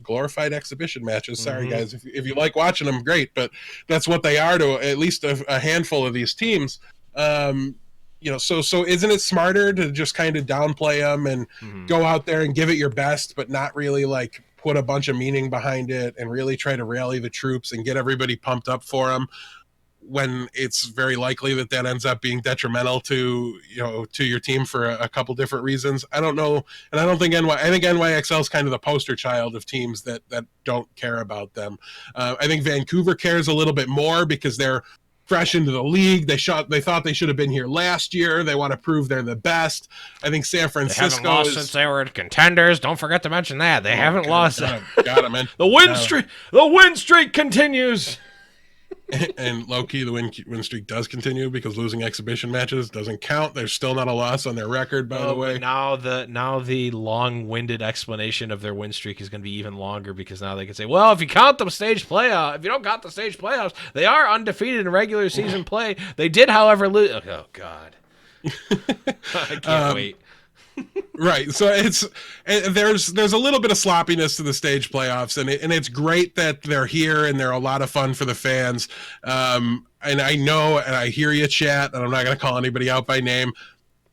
glorified exhibition matches. Sorry, guys, if you like watching them, great, but that's what they are to at least a handful of these teams. So isn't it smarter to just kind of downplay them and go out there and give it your best, but not really like put a bunch of meaning behind it and really try to rally the troops and get everybody pumped up for them, when it's very likely that ends up being detrimental to your team for a couple different reasons? I don't know, and I think NYXL is kind of the poster child of teams that don't care about them. I think Vancouver cares a little bit more because they're fresh into the league. They thought they should have been here last year. They want to prove they're the best. I think San Francisco haven't lost since they were contenders. Don't forget to mention that they haven't lost. Got it, man. The win streak continues. And low-key, the win streak does continue because losing exhibition matches doesn't count. There's still not a loss on their record, by the way. Now the long-winded explanation of their win streak is going to be even longer because now they can say, well, if you don't count the stage playoffs, they are undefeated in regular season play. They did, however, lose. Oh, God. I can't wait. Right, so there's a little bit of sloppiness to the stage playoffs, and it's great that they're here and they're a lot of fun for the fans. And I know, and I hear you, chat, and I'm not going to call anybody out by name.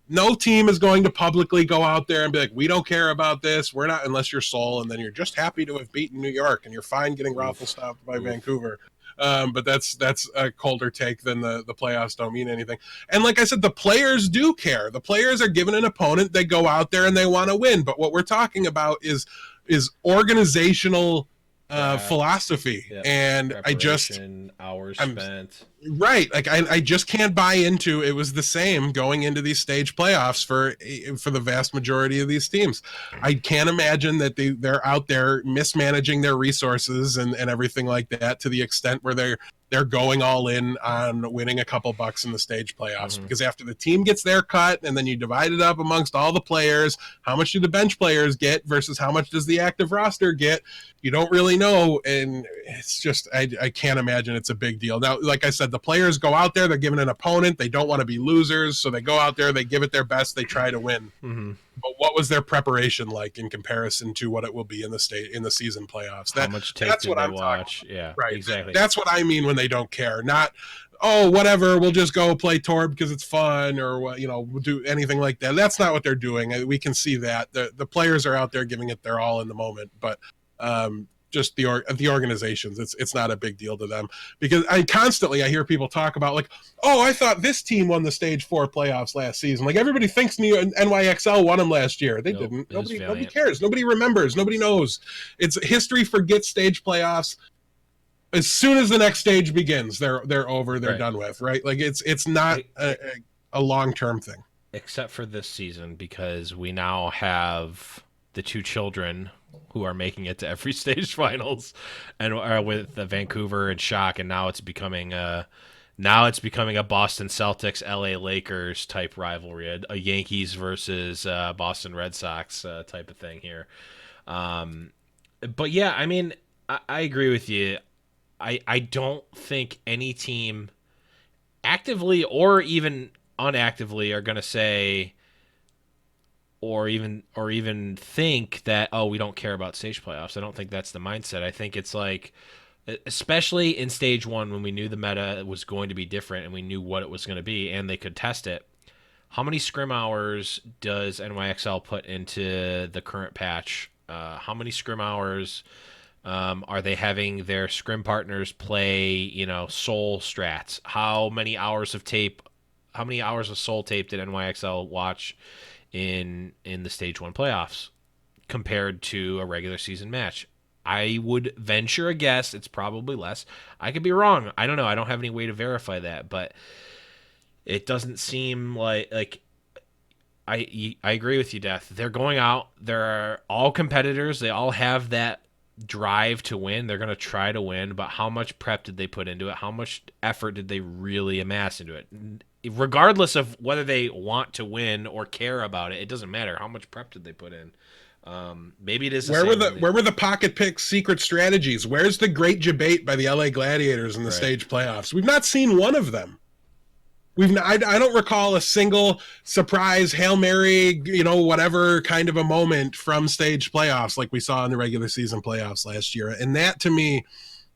No team is going to publicly go out there and be like, we don't care about this. We're not, unless you're Seoul, and then you're just happy to have beaten New York, and you're fine getting raffle stopped by Vancouver. But that's a colder take than the playoffs don't mean anything. And like I said, the players do care. The players are given an opponent. They go out there and they want to win. But what we're talking about is is organizational Craft. philosophy. Yep. And Preparation, hours I'm spent. right. Like I just can't buy into it was the same going into these stage playoffs for the vast majority of these teams. I can't imagine that they're out there mismanaging their resources and everything like that to the extent where they're going all in on winning a couple bucks in the stage playoffs. Because after the team gets their cut and then you divide it up amongst all the players, how much do the bench players get versus how much does the active roster get? You don't really know, and it's just I can't imagine it's a big deal. Now, like I said, the players go out there, they're given an opponent, they don't want to be losers, so they go out there, they give it their best, they try to win. But what was their preparation like in comparison to what it will be in the season playoffs? How much tape did they watch? Yeah, right. Exactly. That's what I mean when they don't care. Not, oh, whatever, we'll just go play Torb because it's fun, or we'll do anything like that. That's not what they're doing. We can see that the players are out there giving it their all in the moment, but just the organizations, it's not a big deal to them, because I hear people talk about like, oh, I thought this team won the stage 4 playoffs last season. Like everybody thinks NYXL won them last year. They didn't. Nobody cares. Nobody remembers. Nobody knows. It's history forgets stage playoffs. As soon as the next stage begins, they're over. They're done with. Right? Like it's not a long-term thing. Except for this season, because we now have the 2 children who are making it to every stage finals, and are with the Vancouver and Shock, and now it's becoming a Boston Celtics, LA Lakers type rivalry, a Yankees versus Boston Red Sox type of thing here. But yeah, I mean, I agree with you. I don't think any team actively or even unactively are going to say or even think that, oh, we don't care about stage playoffs. I don't think that's the mindset. I think it's like, especially in stage 1 when we knew the meta was going to be different and we knew what it was going to be and they could test it. How many scrim hours does NYXL put into the current patch? How many scrim hours are they having their scrim partners play, soul strats? How many hours of soul tape did NYXL watch in the stage 1 playoffs compared to a regular season match? I would venture a guess it's probably less. I could be wrong. I don't know. I don't have any way to verify that, but it doesn't seem like I agree with you, Death. They're going out. They're all competitors. They all have that drive to win. They're going to try to win, but how much prep did they put into it? How much effort did they really amass into it? Regardless of whether they want to win or care about it, it doesn't matter. How much prep did they put in? Maybe it is. Where were the pocket pick secret strategies? Where's the great debate by the LA Gladiators in the stage playoffs? We've not seen one of them. I don't recall a single surprise Hail Mary, whatever kind of a moment from stage playoffs like we saw in the regular season playoffs last year. And that to me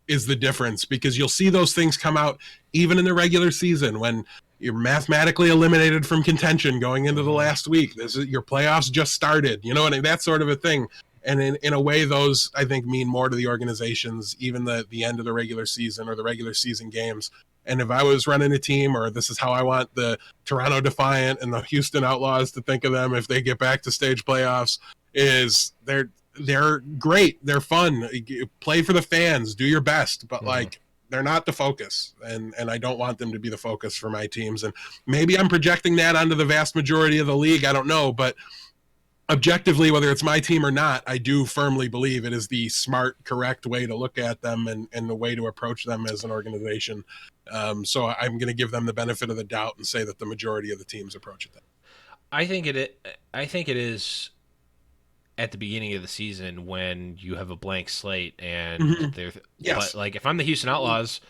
is the difference, because you'll see those things come out even in the regular season when you're mathematically eliminated from contention going into the last week. Your playoffs just started, that sort of a thing. And in a way, those, I think, mean more to the organizations, even the end of the regular season or the regular season games. And if I was running a team, or this is how I want the Toronto Defiant and the Houston Outlaws to think of them if they get back to stage playoffs, is they're great. They're fun. Play for the fans. Do your best. But, they're not the focus. And I don't want them to be the focus for my teams. And maybe I'm projecting that onto the vast majority of the league. I don't know. But objectively, whether it's my team or not, I do firmly believe it is the smart, correct way to look at them and the way to approach them as an organization. So I'm going to give them the benefit of the doubt and say that the majority of the teams approach it that way. I think it is at the beginning of the season when you have a blank slate and but like if I'm the Houston Outlaws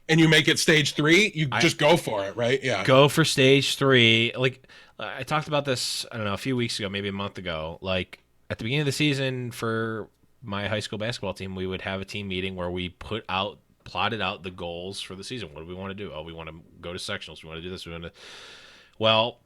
and you make it stage 3, you just go for it, right? Yeah. Go for stage 3. Like I talked about this, I don't know, a few weeks ago, maybe a month ago. Like at the beginning of the season for my high school basketball team, we would have a team meeting where we plotted out the goals for the season. What do we want to do? Oh, we want to go to sectionals. We want to do this. Well,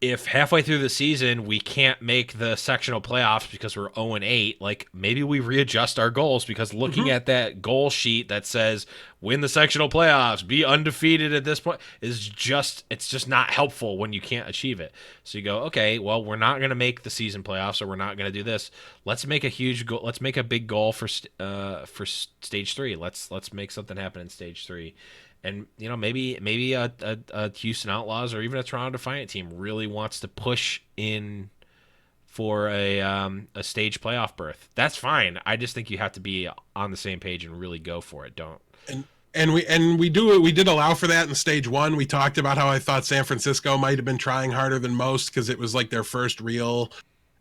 if halfway through the season we can't make the sectional playoffs because we're 0-8, like maybe we readjust our goals, because looking at that goal sheet that says win the sectional playoffs, be undefeated at this point it's just not helpful when you can't achieve it. So you go, okay, well, we're not going to make the season playoffs, or we're not going to do this. Let's make a huge goal. Let's make a big goal for stage 3. Let's make something happen in stage 3. And maybe a Houston Outlaws or even a Toronto Defiant team really wants to push in for a stage playoff berth. That's fine. I just think you have to be on the same page and really go for it. Don't. And we did allow for that in stage 1. We talked about how I thought San Francisco might have been trying harder than most because it was like their first real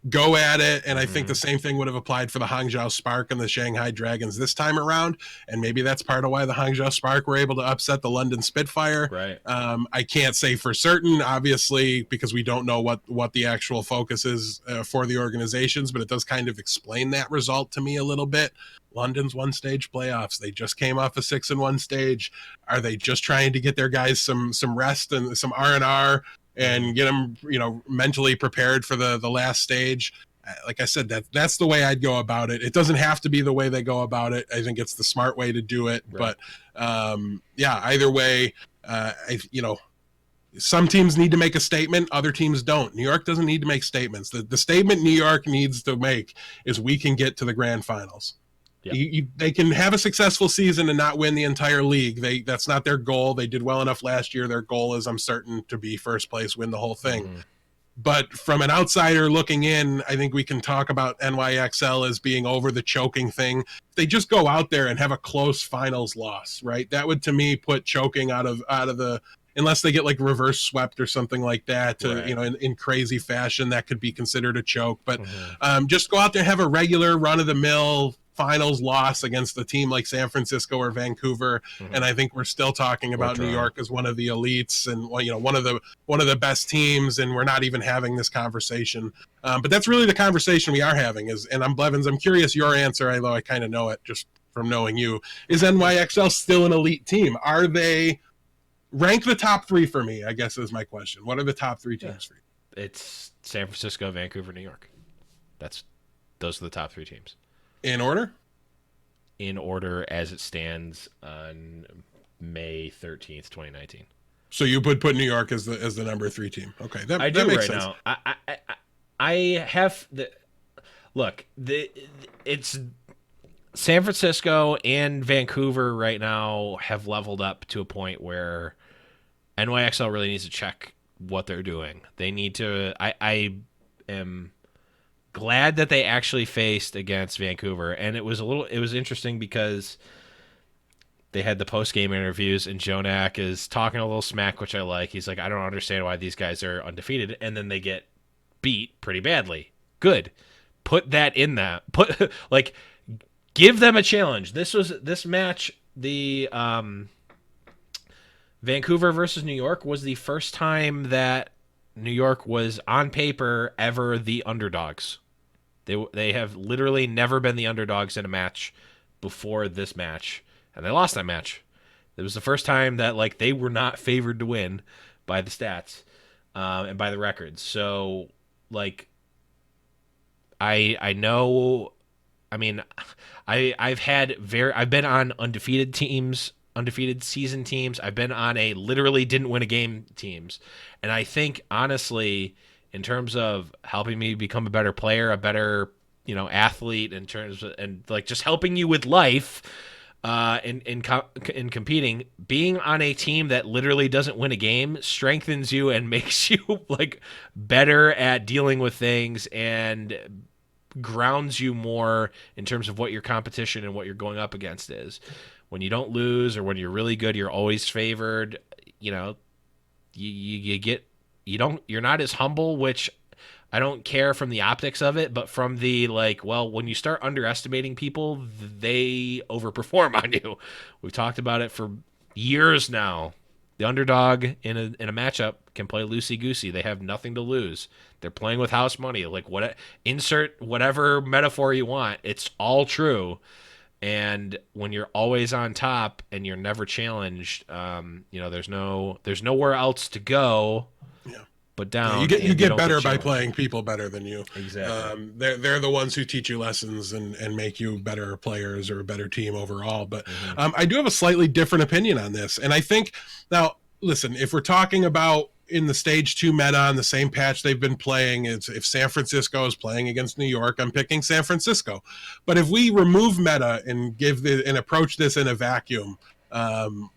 go at it, and I think the same thing would have applied for the Hangzhou Spark and the Shanghai Dragons this time around, and maybe that's part of why the Hangzhou Spark were able to upset the London Spitfire. Right. I can't say for certain, obviously, because we don't know what the actual focus is for the organizations, but it does kind of explain that result to me a little bit. London's one-stage playoffs. They just came off a 6-1 stage. Are they just trying to get their guys some rest and some R&R and get them, mentally prepared for the last stage? Like I said, that's the way I'd go about it. It doesn't have to be the way they go about it. I think it's the smart way to do it. Right. But either way, some teams need to make a statement. Other teams don't. New York doesn't need to make statements. The statement New York needs to make is we can get to the grand finals. Yeah. They can have a successful season and not win the entire league. That's not their goal. They did well enough last year. Their goal is, I'm certain, to be first place, win the whole thing. Mm-hmm. But from an outsider looking in, I think we can talk about NYXL as being over the choking thing. They just go out there and have a close finals loss, right? That would, to me, put choking out of the, unless they get like reverse swept or something like that, right. In crazy fashion, that could be considered a choke. But just go out there and have a regular run of the mill finals loss against a team like San Francisco or Vancouver, and I think we're still talking about New York as one of the elites and one of the best teams, and we're not even having this conversation. But that's really the conversation we are having. Blevins, I'm curious your answer, although I kind of know it just from knowing you. Is NYXL still an elite team? Are they? Rank the top 3 for me, I guess, is my question. What are the top 3 teams for you? It's San Francisco, Vancouver, New York. Those are the top 3 teams. In order? In order as it stands on May 13th, 2019. So you would put New York as the number 3 team. Okay, that makes right sense. Now. I have the look. It's San Francisco and Vancouver right now have leveled up to a point where NYXL really needs to check what they're doing. They need to. I am glad that they actually faced against Vancouver, and it was interesting because they had the post-game interviews and Jonak is talking a little smack, which I like. He's like, I don't understand why these guys are undefeated, and then they get beat pretty badly. Good. Put that in that. Give them a challenge. This match, the Vancouver versus New York, was the first time that New York was on paper ever the underdogs. They have literally never been the underdogs in a match before this match, and they lost that match. It was the first time that they were not favored to win by the stats and by the records. So I know. I mean, I've been on undefeated teams, undefeated season teams. I've been on a literally didn't win a game teams. And I think, honestly, in terms of helping me become a better player, a better, athlete, in terms of, and just helping you with life, in competing, being on a team that literally doesn't win a game strengthens you and makes you better at dealing with things and grounds you more in terms of what your competition and what you're going up against is. When you don't lose, or when you're really good, you're always favored. You're not as humble, which I don't care from the optics of it, but from the when you start underestimating people, they overperform on you. We've talked about it for years now. The underdog in a matchup can play loosey-goosey. They have nothing to lose. They're playing with house money. Insert whatever metaphor you want. It's all true. And when you're always on top and you're never challenged, there's nowhere else to go but down. You get and they don't better by challenged. playing people better than you. Exactly. They're the ones who teach you lessons and make you better players or a better team overall. But Mhm. I do have a slightly different opinion on this, and I think now listen, if we're talking about in the stage 2 meta on the same patch they've been playing, it's if San Francisco is playing against New York, I'm picking San Francisco. But if we remove meta and approach this in a vacuum,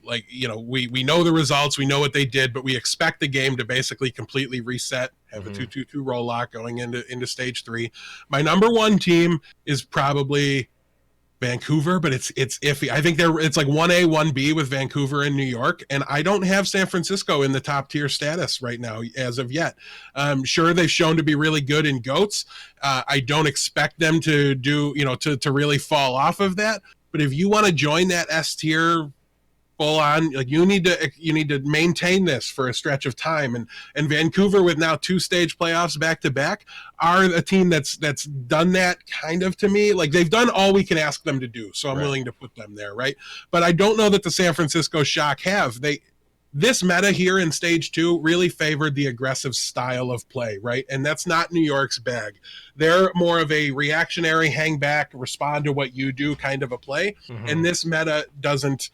like, you know, we know the results, we know what they did, but we expect the game to basically completely reset, have a 2-2-2 roll lock going into stage 3. My number one team is probably Vancouver, but it's iffy. I think it's like 1A, 1B with Vancouver and New York, and I don't have San Francisco in the top tier status right now as of yet. Sure, they've shown to be really good in GOATs. I don't expect them to do, you know, to really fall off of that. But if you want to join that S tier full on, like, you need to maintain this for a stretch of time, and Vancouver, with now 2 stage playoffs back to back, are a team that's done that kind of to me. Like, they've done all we can ask them to do, so I'm willing to put them there, right? But I don't know that the San Francisco Shock have. This meta here in stage 2 really favored the aggressive style of play, right? And that's not New York's bag. They're more of a reactionary, hang back, respond to what you do kind of a play. And this meta doesn't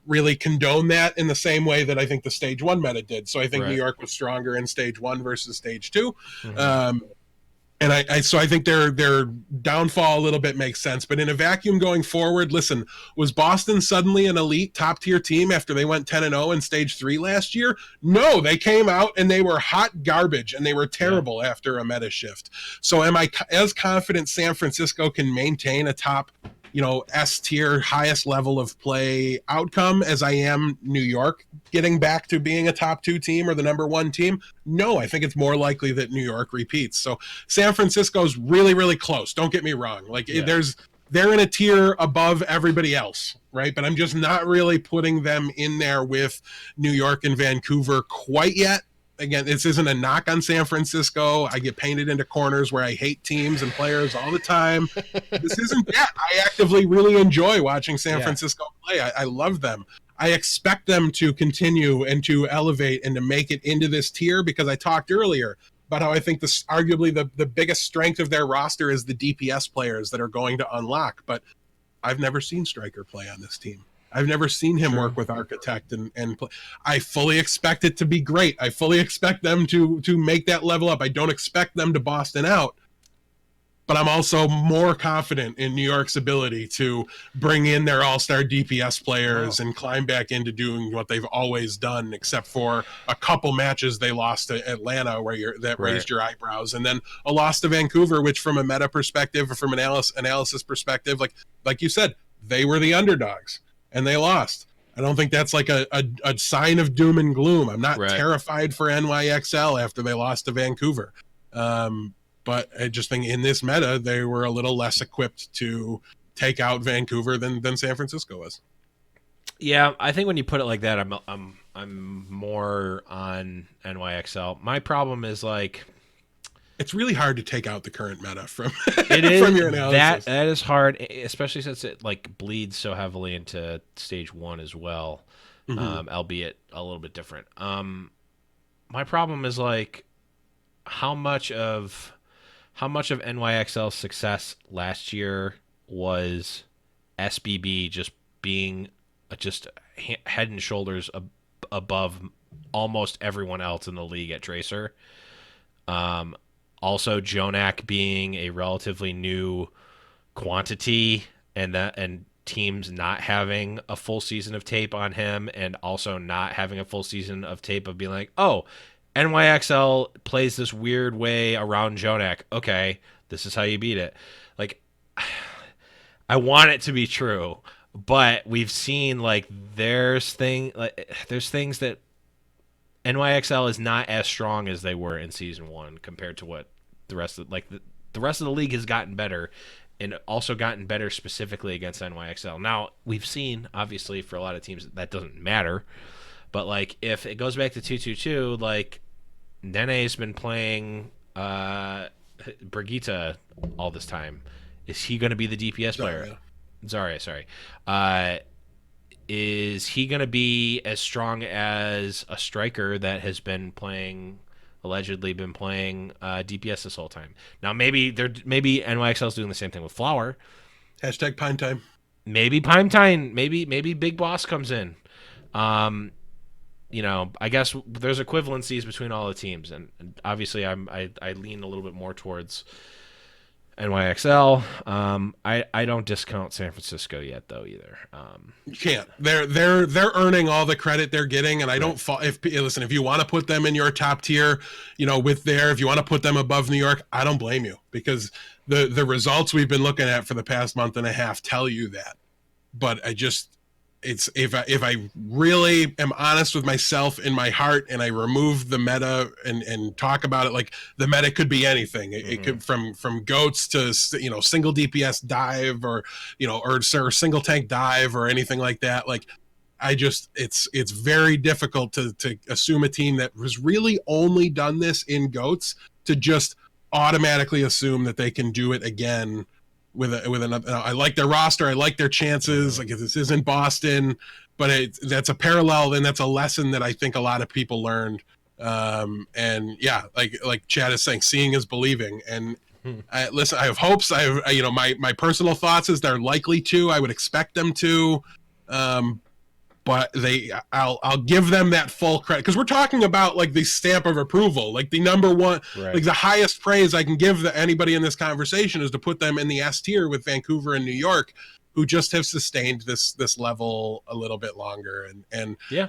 really condone that in the same way that I think the stage 1 meta did. So I think New York was stronger in stage 1 versus stage 2. And I think their downfall a little bit makes sense. But in a vacuum going forward, listen, was Boston suddenly an elite top tier team after they went 10-0 in stage 3 last year? No, they came out and they were hot garbage and they were terrible after a meta shift. So am I as confident San Francisco can maintain a top, you know, S tier, highest level of play outcome as I am New York getting back to being a top 2 team or the number 1 team? No, I think it's more likely that New York repeats. So San Francisco's really, really close. Don't get me wrong. Like, they're in a tier above everybody else, right? But I'm just not really putting them in there with New York and Vancouver quite yet. Again, this isn't a knock on San Francisco. I get painted into corners where I hate teams and players all the time. This isn't that. I actively really enjoy watching San Francisco play. I love them. I expect them to continue and to elevate and to make it into this tier, because I talked earlier about how I think this arguably the biggest strength of their roster is the DPS players that are going to unlock. But I've never seen Striker play on this team. I've never seen him work with Architect and play. I fully expect it to be great. I fully expect them to make that level up. I don't expect them to Boston out, but I'm also more confident in New York's ability to bring in their all-star DPS players and climb back into doing what they've always done, except for a couple matches they lost to Atlanta where raised your eyebrows, and then a loss to Vancouver, which from a meta perspective or from an analysis perspective, like you said, they were the underdogs and they lost. I don't think that's like a sign of doom and gloom. I'm not terrified for NYXL after they lost to Vancouver. But I just think in this meta, they were a little less equipped to take out Vancouver than San Francisco was. Yeah, I think when you put it like that, I'm more on NYXL. My problem is, like, it's really hard to take out the current meta from it is from your analysis. That is hard, especially since it like bleeds so heavily into stage 1 as well, albeit a little bit different. My problem is, like, how much of NYXL's success last year was SBB just being just head and shoulders above almost everyone else in the league at Tracer. Also, Jonak being a relatively new quantity, and teams not having a full season of tape on him, and also not having a full season of tape of being like, oh, NYXL plays this weird way around Jonak. Okay, this is how you beat it. Like, I want it to be true, but we've seen, like, there's things that NYXL is not as strong as they were in season 1 compared to what the rest of the rest of the league has gotten better, and also gotten better specifically against NYXL. Now, we've seen, obviously, for a lot of teams that doesn't matter, but, like, if it goes back to 2-2-2, like, Nene's been playing Brigitte all this time. Is he going to be the DPS player? Zarya, sorry. Is he going to be as strong as a striker that has been playing allegedly been playing DPS this whole time. Now maybe NYXL's doing the same thing with Flower. Hashtag Pine Time. Maybe Pimetime. Maybe Big Boss comes in. I guess there's equivalencies between all the teams, and obviously I lean a little bit more towards NYXL. I don't discount San Francisco yet though either. You can't. They're earning all the credit they're getting, and I don't fall. If you want to put them in your top tier, if you want to put them above New York, I don't blame you, because the results we've been looking at for the past month and a half tell you that. But if I really am honest with myself in my heart, and I remove the meta and talk about it, like the meta could be anything. It could from goats to single DPS dive, or single tank dive, or anything like that. Like it's very difficult to assume a team that has really only done this in goats to just automatically assume that they can do it again with another. I like their roster. I like their chances. Like, this isn't Boston, but that's a parallel, and that's a lesson that I think a lot of people learned. And yeah, like Chad is saying, seeing is believing. And I have hopes. My personal thoughts is they're likely to. I would expect them to. But I'll give them that full credit, because we're talking about like the stamp of approval, like the number one, like the highest praise I can give anybody in this conversation is to put them in the S tier with Vancouver and New York, who just have sustained this level a little bit longer, and yeah,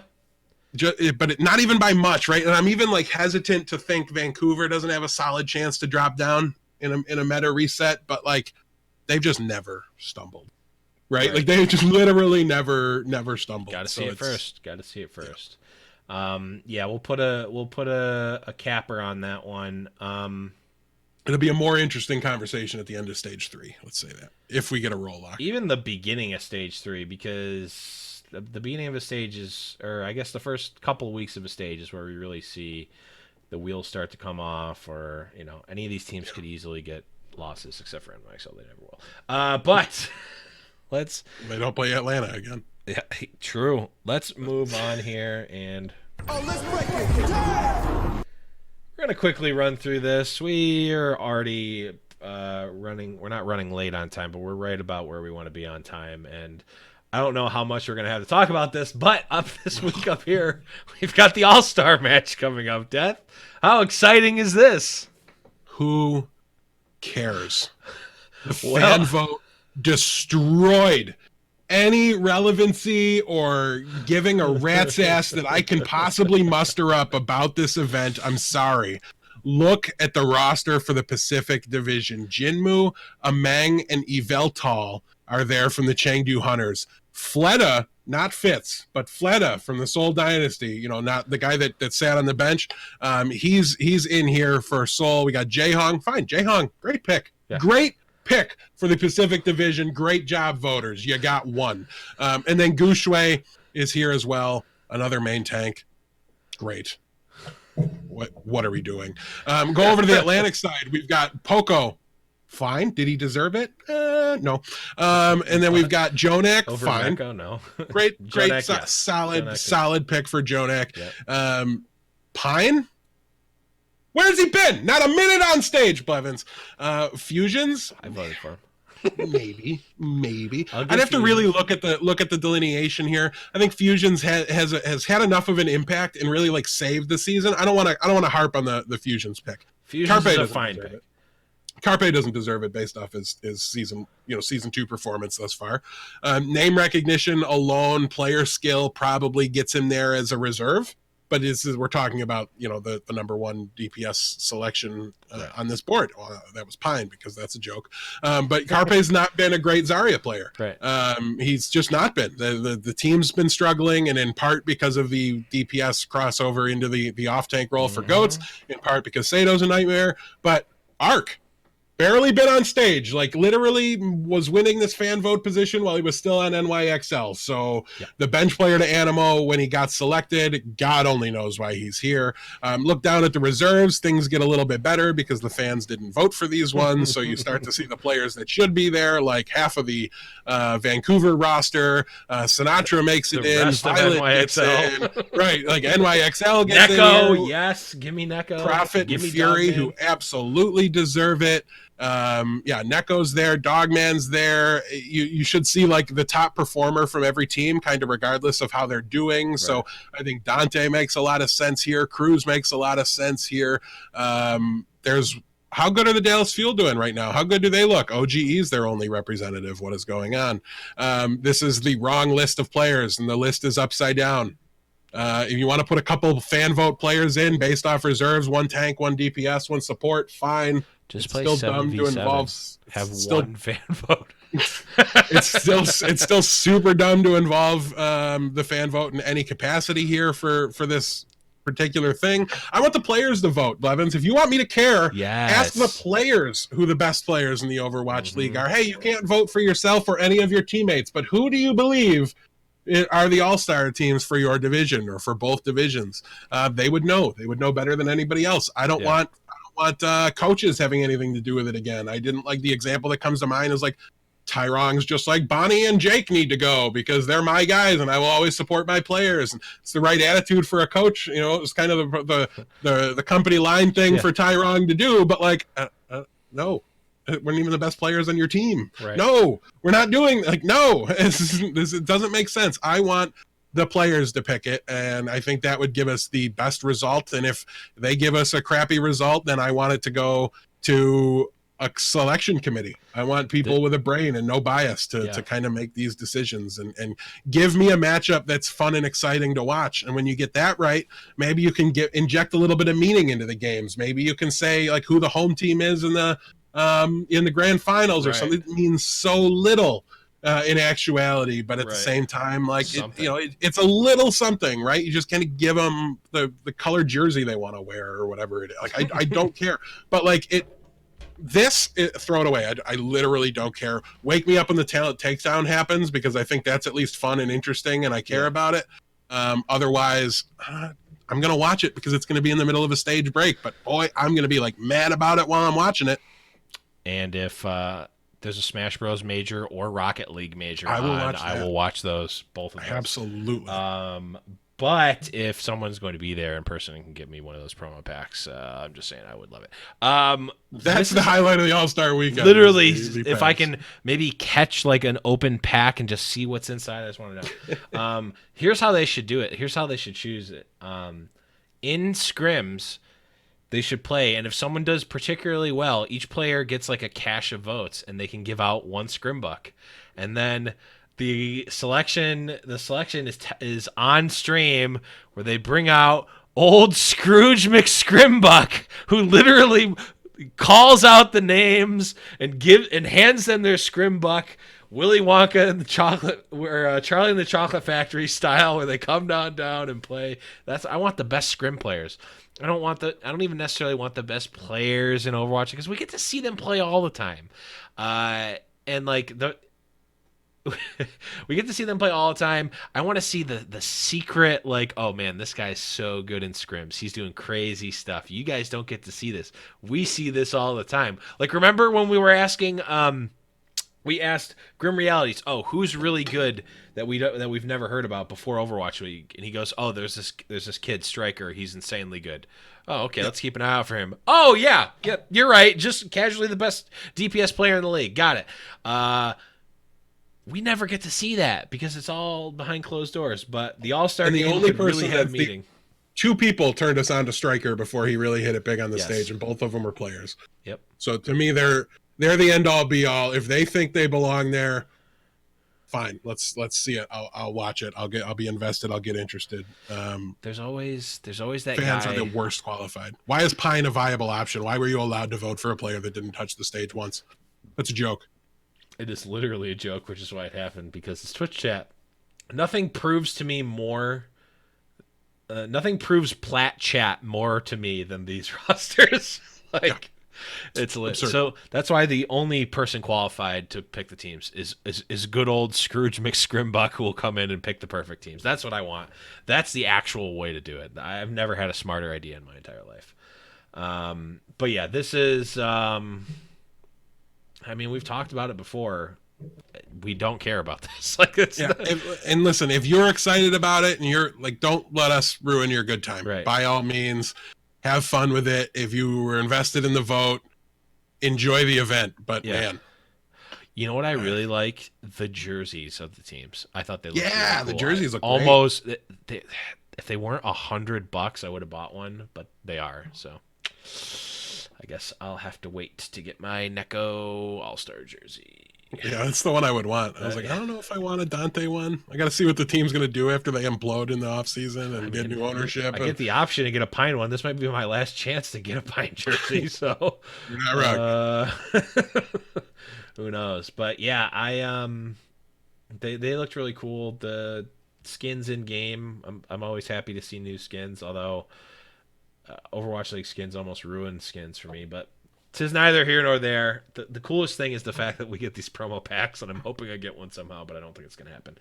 but not even by much, right? And I'm even like hesitant to think Vancouver doesn't have a solid chance to drop down in a meta reset, but like they've just never stumbled. Right? Like they just literally never stumbled. Got to see it first. Yeah, we'll put a capper on that one. It'll be a more interesting conversation at the end of stage 3. Let's say that, if we get a roll lock. Even the beginning of stage 3, because the beginning of a stage is, or I guess the first couple of weeks of a stage is where we really see the wheels start to come off, or any of these teams could easily get losses, except for NYXL. They never will. But. They don't play Atlanta again. Yeah, true. Let's move on here, and let's break it down. We're gonna quickly run through this. We are already running. We're not running late on time, but we're right about where we want to be on time. And I don't know how much we're gonna have to talk about this, but up this week up here, we've got the All-Star match coming up. Death, how exciting is this? Who cares? The fan vote destroyed any relevancy or giving a rat's ass that I can possibly muster up about this event. I'm sorry. Look at the roster for the Pacific Division. Jinmu, Ameng, and Yveltal are there from the Chengdu Hunters. Fleta, not Fitz, but Fleta from the Seoul Dynasty, not the guy that sat on the bench. He's in here for Seoul. We got Jaehong. Fine, Jaehong, great pick. Yeah. Great pick for the Pacific Division. Great job, voters. You got one. And then Gu Shui is here as well. Another main tank. Great. What are we doing? Go over to the Atlantic side. We've got Poco. Fine. Did he deserve it? No. And then we've got Jonak. Over fine. Mecca, no. Great. Jonak, yes. Solid pick for Jonak. Yep. Pine. Where's he been? Not a minute on stage, Blevins. Fusions. I voted for him. Maybe. I'd have to really look at the delineation here. I think Fusions has had enough of an impact and really like saved the season. I don't want to harp on the Fusions pick. Fusions is a fine pick. Carpe doesn't deserve it based off his season 2 performance thus far. Name recognition alone, player skill probably gets him there as a reserve. But we're talking about, the number one DPS selection on this board. Well, that was Pine, because that's a joke. But Carpe's not been a great Zarya player. Right. He's just not been. The team's been struggling, and in part because of the DPS crossover into the off-tank role for GOATs, in part because Sato's a nightmare. But Arc, barely been on stage, like literally was winning this fan vote position while he was still on NYXL. So the bench player to Animo when he got selected, God only knows why he's here. Look down at the reserves, things get a little bit better because the fans didn't vote for these ones. So you start to see the players that should be there, like half of the Vancouver roster. Sinatra makes it in. Violet gets in. Right, like NYXL gets Neko, in. yes, give me Neko. Prophet give and me Fury, Dogman. who absolutely deserve it. Neko's there, Dogman's there. You should see like the top performer from every team, kind of regardless of how they're doing. Right. So I think Dante makes a lot of sense here. Cruz makes a lot of sense here. There's how good are the Dallas Fuel doing right now? How good do they look? OGE is their only representative. What is going on? This is the wrong list of players, and the list is upside down. If you want to put a couple fan vote players in based off reserves, one tank, one DPS, one support, fine. Just play 7v7. Have one fan vote. It's still super dumb to involve the fan vote in any capacity here for this particular thing. I want the players to vote, Blevins. If you want me to care, ask the players who the best players in the Overwatch League are. Hey, you can't vote for yourself or any of your teammates, but who do you believe are the all-star teams for your division or for both divisions? They would know. They would know better than anybody else. I don't want coaches having anything to do with it again. I didn't like the example that comes to mind is like Tyrong's just like Bonnie and Jake need to go because they're my guys and I will always support my players. And it's the right attitude for a coach. You know, it's kind of the company line thing for Tyrong to do, but like, no. We're not even the best players on your team. Right. No, we're not doing no. It doesn't make sense. I want the players to pick it, and I think that would give us the best result. And if they give us a crappy result, then I want it to go to a selection committee. I want people with a brain and no bias to kind of make these decisions and give me a matchup that's fun and exciting to watch. And when you get that right, maybe you can inject a little bit of meaning into the games. Maybe you can say like who the home team is in the grand finals or something that means so little in actuality, but at the same time, like it's a little something, right? You just kind of give them the colored jersey they want to wear or whatever it is. Like I don't care, but like throw it away. I literally don't care. Wake me up when the talent takedown happens because I think that's at least fun and interesting and I care about it. Otherwise, I'm gonna watch it because it's gonna be in the middle of a stage break. But boy, I'm gonna be like mad about it while I'm watching it. And if there's a Smash Bros. Major or Rocket League major I will watch those, both of them. Absolutely. But if someone's going to be there in person and can get me one of those promo packs, I'm just saying I would love it. That's the highlight of the All-Star Weekend. Literally, if I can maybe catch like an open pack and just see what's inside, I just want to know. Here's how they should do it. Here's how they should choose it. In scrims, they should play, and if someone does particularly well, each player gets like a cache of votes, and they can give out one scrim buck, and then the selection is on stream where they bring out old Scrooge McScrimbuck, who literally calls out the names and hands them their scrimbuck. Willy Wonka and the Charlie and the Chocolate Factory style, where they come down and play. I want the best scrim players. I don't even necessarily want the best players in Overwatch because we get to see them play all the time. And like we get to see them play all the time. I want to see the secret, like, oh man, this guy's so good in scrims. He's doing crazy stuff. You guys don't get to see this. We see this all the time. Like, remember when we were asking, we asked Grim Realities, who's really good that we've never heard about before Overwatch League? And he goes, there's this kid, Striker. He's insanely good. Oh, okay, let's keep an eye out for him. Oh, yeah, you're right. Just casually the best DPS player in the league. Got it. We never get to see that because it's all behind closed doors. But the All-Star game could really have a meeting. Two people turned us on to Striker before he really hit it big on the stage, and both of them were players. Yep. So to me, they're the end-all, be-all. If they think they belong there, fine. Let's see it. I'll watch it. I'll be invested. I'll get interested. There's always that fans guy. Are the worst qualified. Why is Pine a viable option? Why were you allowed to vote for a player that didn't touch the stage once? That's a joke. It is literally a joke, which is why it happened, because it's Twitch chat. Nothing proves Plat chat more to me than these rosters. It's lit. Absurd. So that's why the only person qualified to pick the teams is good old Scrooge McScrimbuck, who will come in and pick the perfect teams. That's what I want. That's the actual way to do it. I've never had a smarter idea in my entire life. But yeah, this is. I mean, we've talked about it before. We don't care about this. Like, it's Yeah, and listen, if you're excited about it and you're like, don't let us ruin your good time. Right. By all means, have fun with it. If you were invested in the vote, enjoy the event. But Yeah. man, You know what I really like? The jerseys of the teams. I thought they looked yeah, really the cool. jerseys look almost. If they weren't $100, I would have bought one, but they are. So I guess I'll have to wait to get my Necco All-Star jersey. great. Yeah, that's the one I would want. I was like, I don't know if I want a Dante one. I got to see what the team's going to do after they implode in the offseason and get new ownership. I get the option to get a Pine one. This might be my last chance to get a Pine jersey. So You're not wrong. who knows? But yeah, they looked really cool. The skins in game, I'm always happy to see new skins. Although Overwatch League skins almost ruined skins for me, but 'tis neither here nor there. The coolest thing is the fact that we get these promo packs, and I'm hoping I get one somehow, but I don't think it's gonna happen.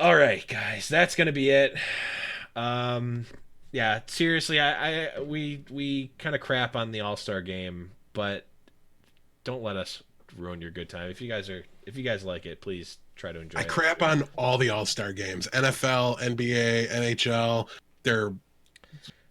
All right, guys, that's gonna be it. Yeah, seriously, we kind of crap on the All-Star game, but don't let us ruin your good time. If you guys like it, please try to enjoy I it. crap on all the All-Star games. NFL, NBA, NHL. They're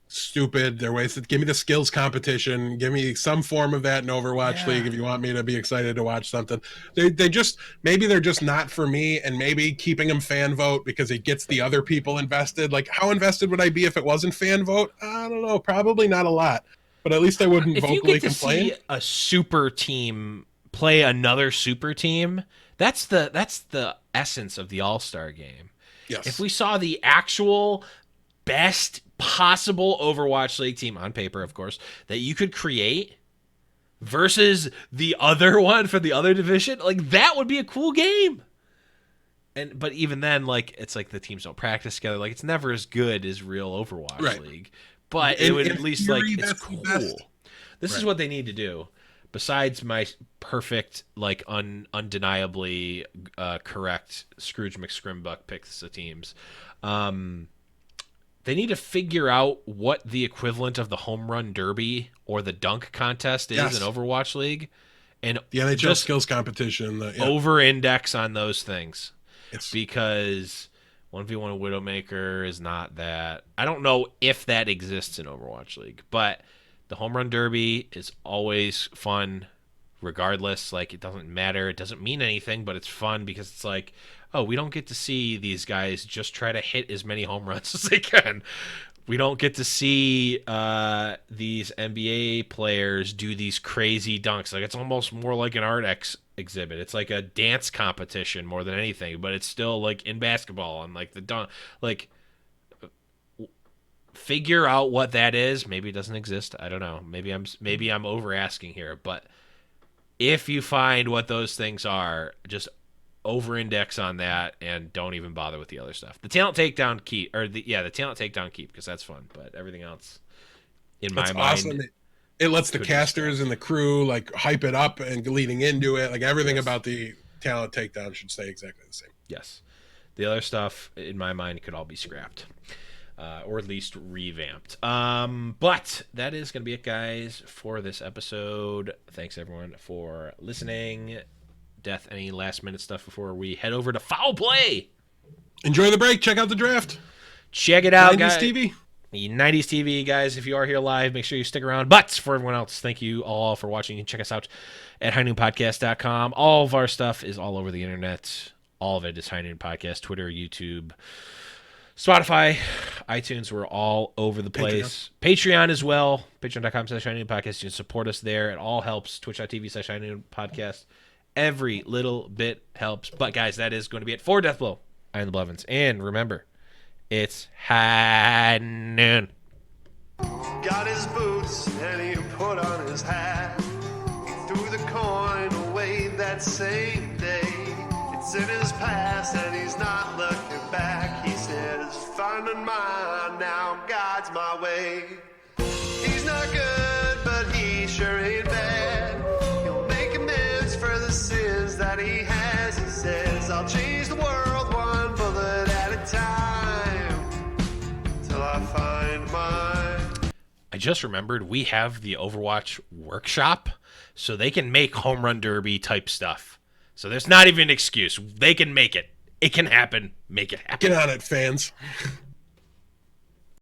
stupid. They're wasted. Give me the skills competition. Give me some form of that in Overwatch Yeah. League if you want me to be excited to watch something. They just, maybe they're just not for me, and maybe keeping them fan vote because it gets the other people invested. Like, how invested would I be if it wasn't fan vote? I don't know. Probably not a lot. But at least I wouldn't If you vocally get to complain. see a super team play another super team, that's the essence of the All-Star game. Yes. If we saw the actual best possible Overwatch League team on paper, of course, that you could create versus the other one for the other division, like, that would be a cool game. But even then, like, it's like the teams don't practice together. Like, it's never as good as real Overwatch Right. League. But it In- would in at least theory, like, it's that's the cool. best. This is Right. what they need to do. Besides my perfect, like, undeniably correct Scrooge McScrimbuck picks of teams, they need to figure out what the equivalent of the home run derby or the dunk contest is Yes. in Overwatch League, and The NHL just skills competition. Yeah. over-index on those things. Yes. Because 1v1 Widowmaker is not that. I don't know if that exists in Overwatch League, but the home run derby is always fun regardless. Like, it doesn't matter. It doesn't mean anything, but it's fun because it's like, oh, we don't get to see these guys just try to hit as many home runs as they can. We don't get to see these NBA players do these crazy dunks. Like, it's almost more like an art exhibit. It's like a dance competition more than anything, but it's still like in basketball and like the dunk. Like, figure out what that is. Maybe it doesn't exist. I don't know. Maybe I'm over asking here, but if you find what those things are, just over-index on that and don't even bother with the other stuff. The talent takedown keep, the talent takedown keep, because that's fun. But everything else, in my That's mind, awesome. It lets the could be casters and the crew like hype it up and leading into it. Like everything Yes. about the talent takedown should stay exactly the same. yes, the other stuff in my mind could all be scrapped. Or at least revamped. But that is going to be it, guys, for this episode. Thanks, everyone, for listening. Death, any last-minute stuff before we head over to Foul Play? Enjoy the break. Check out the draft. Check it out, 90s guys. TV. The 90s TV, guys. If you are here live, make sure you stick around. But for everyone else, thank you all for watching. And check us out at highnoonpodcast.com. All of our stuff is all over the internet. All of it is High Noon Podcast, Twitter, YouTube, Spotify, iTunes. We're all over the place. Patreon as well. Patreon.com/HighNoonPodcast. You can support us there. It all helps. Twitch.tv/HighNoonPodcast. Every little bit helps. But, guys, that is going to be it for Deathblow. I am the Blevins. And remember, it's High Noon. Got his boots and he put on his hat. Threw the coin away that same day. It's in his past and he's not looking back. He says, finding mine now, God's my way. He's not good, but he sure ain't bad. He'll make amends for the sins that he has. He says, I'll change the world one bullet at a time till I find mine. I just remembered we have the Overwatch workshop, so they can make home run derby type stuff. So there's not even an excuse. They can make it. It can happen. Make it happen. Get on it, fans.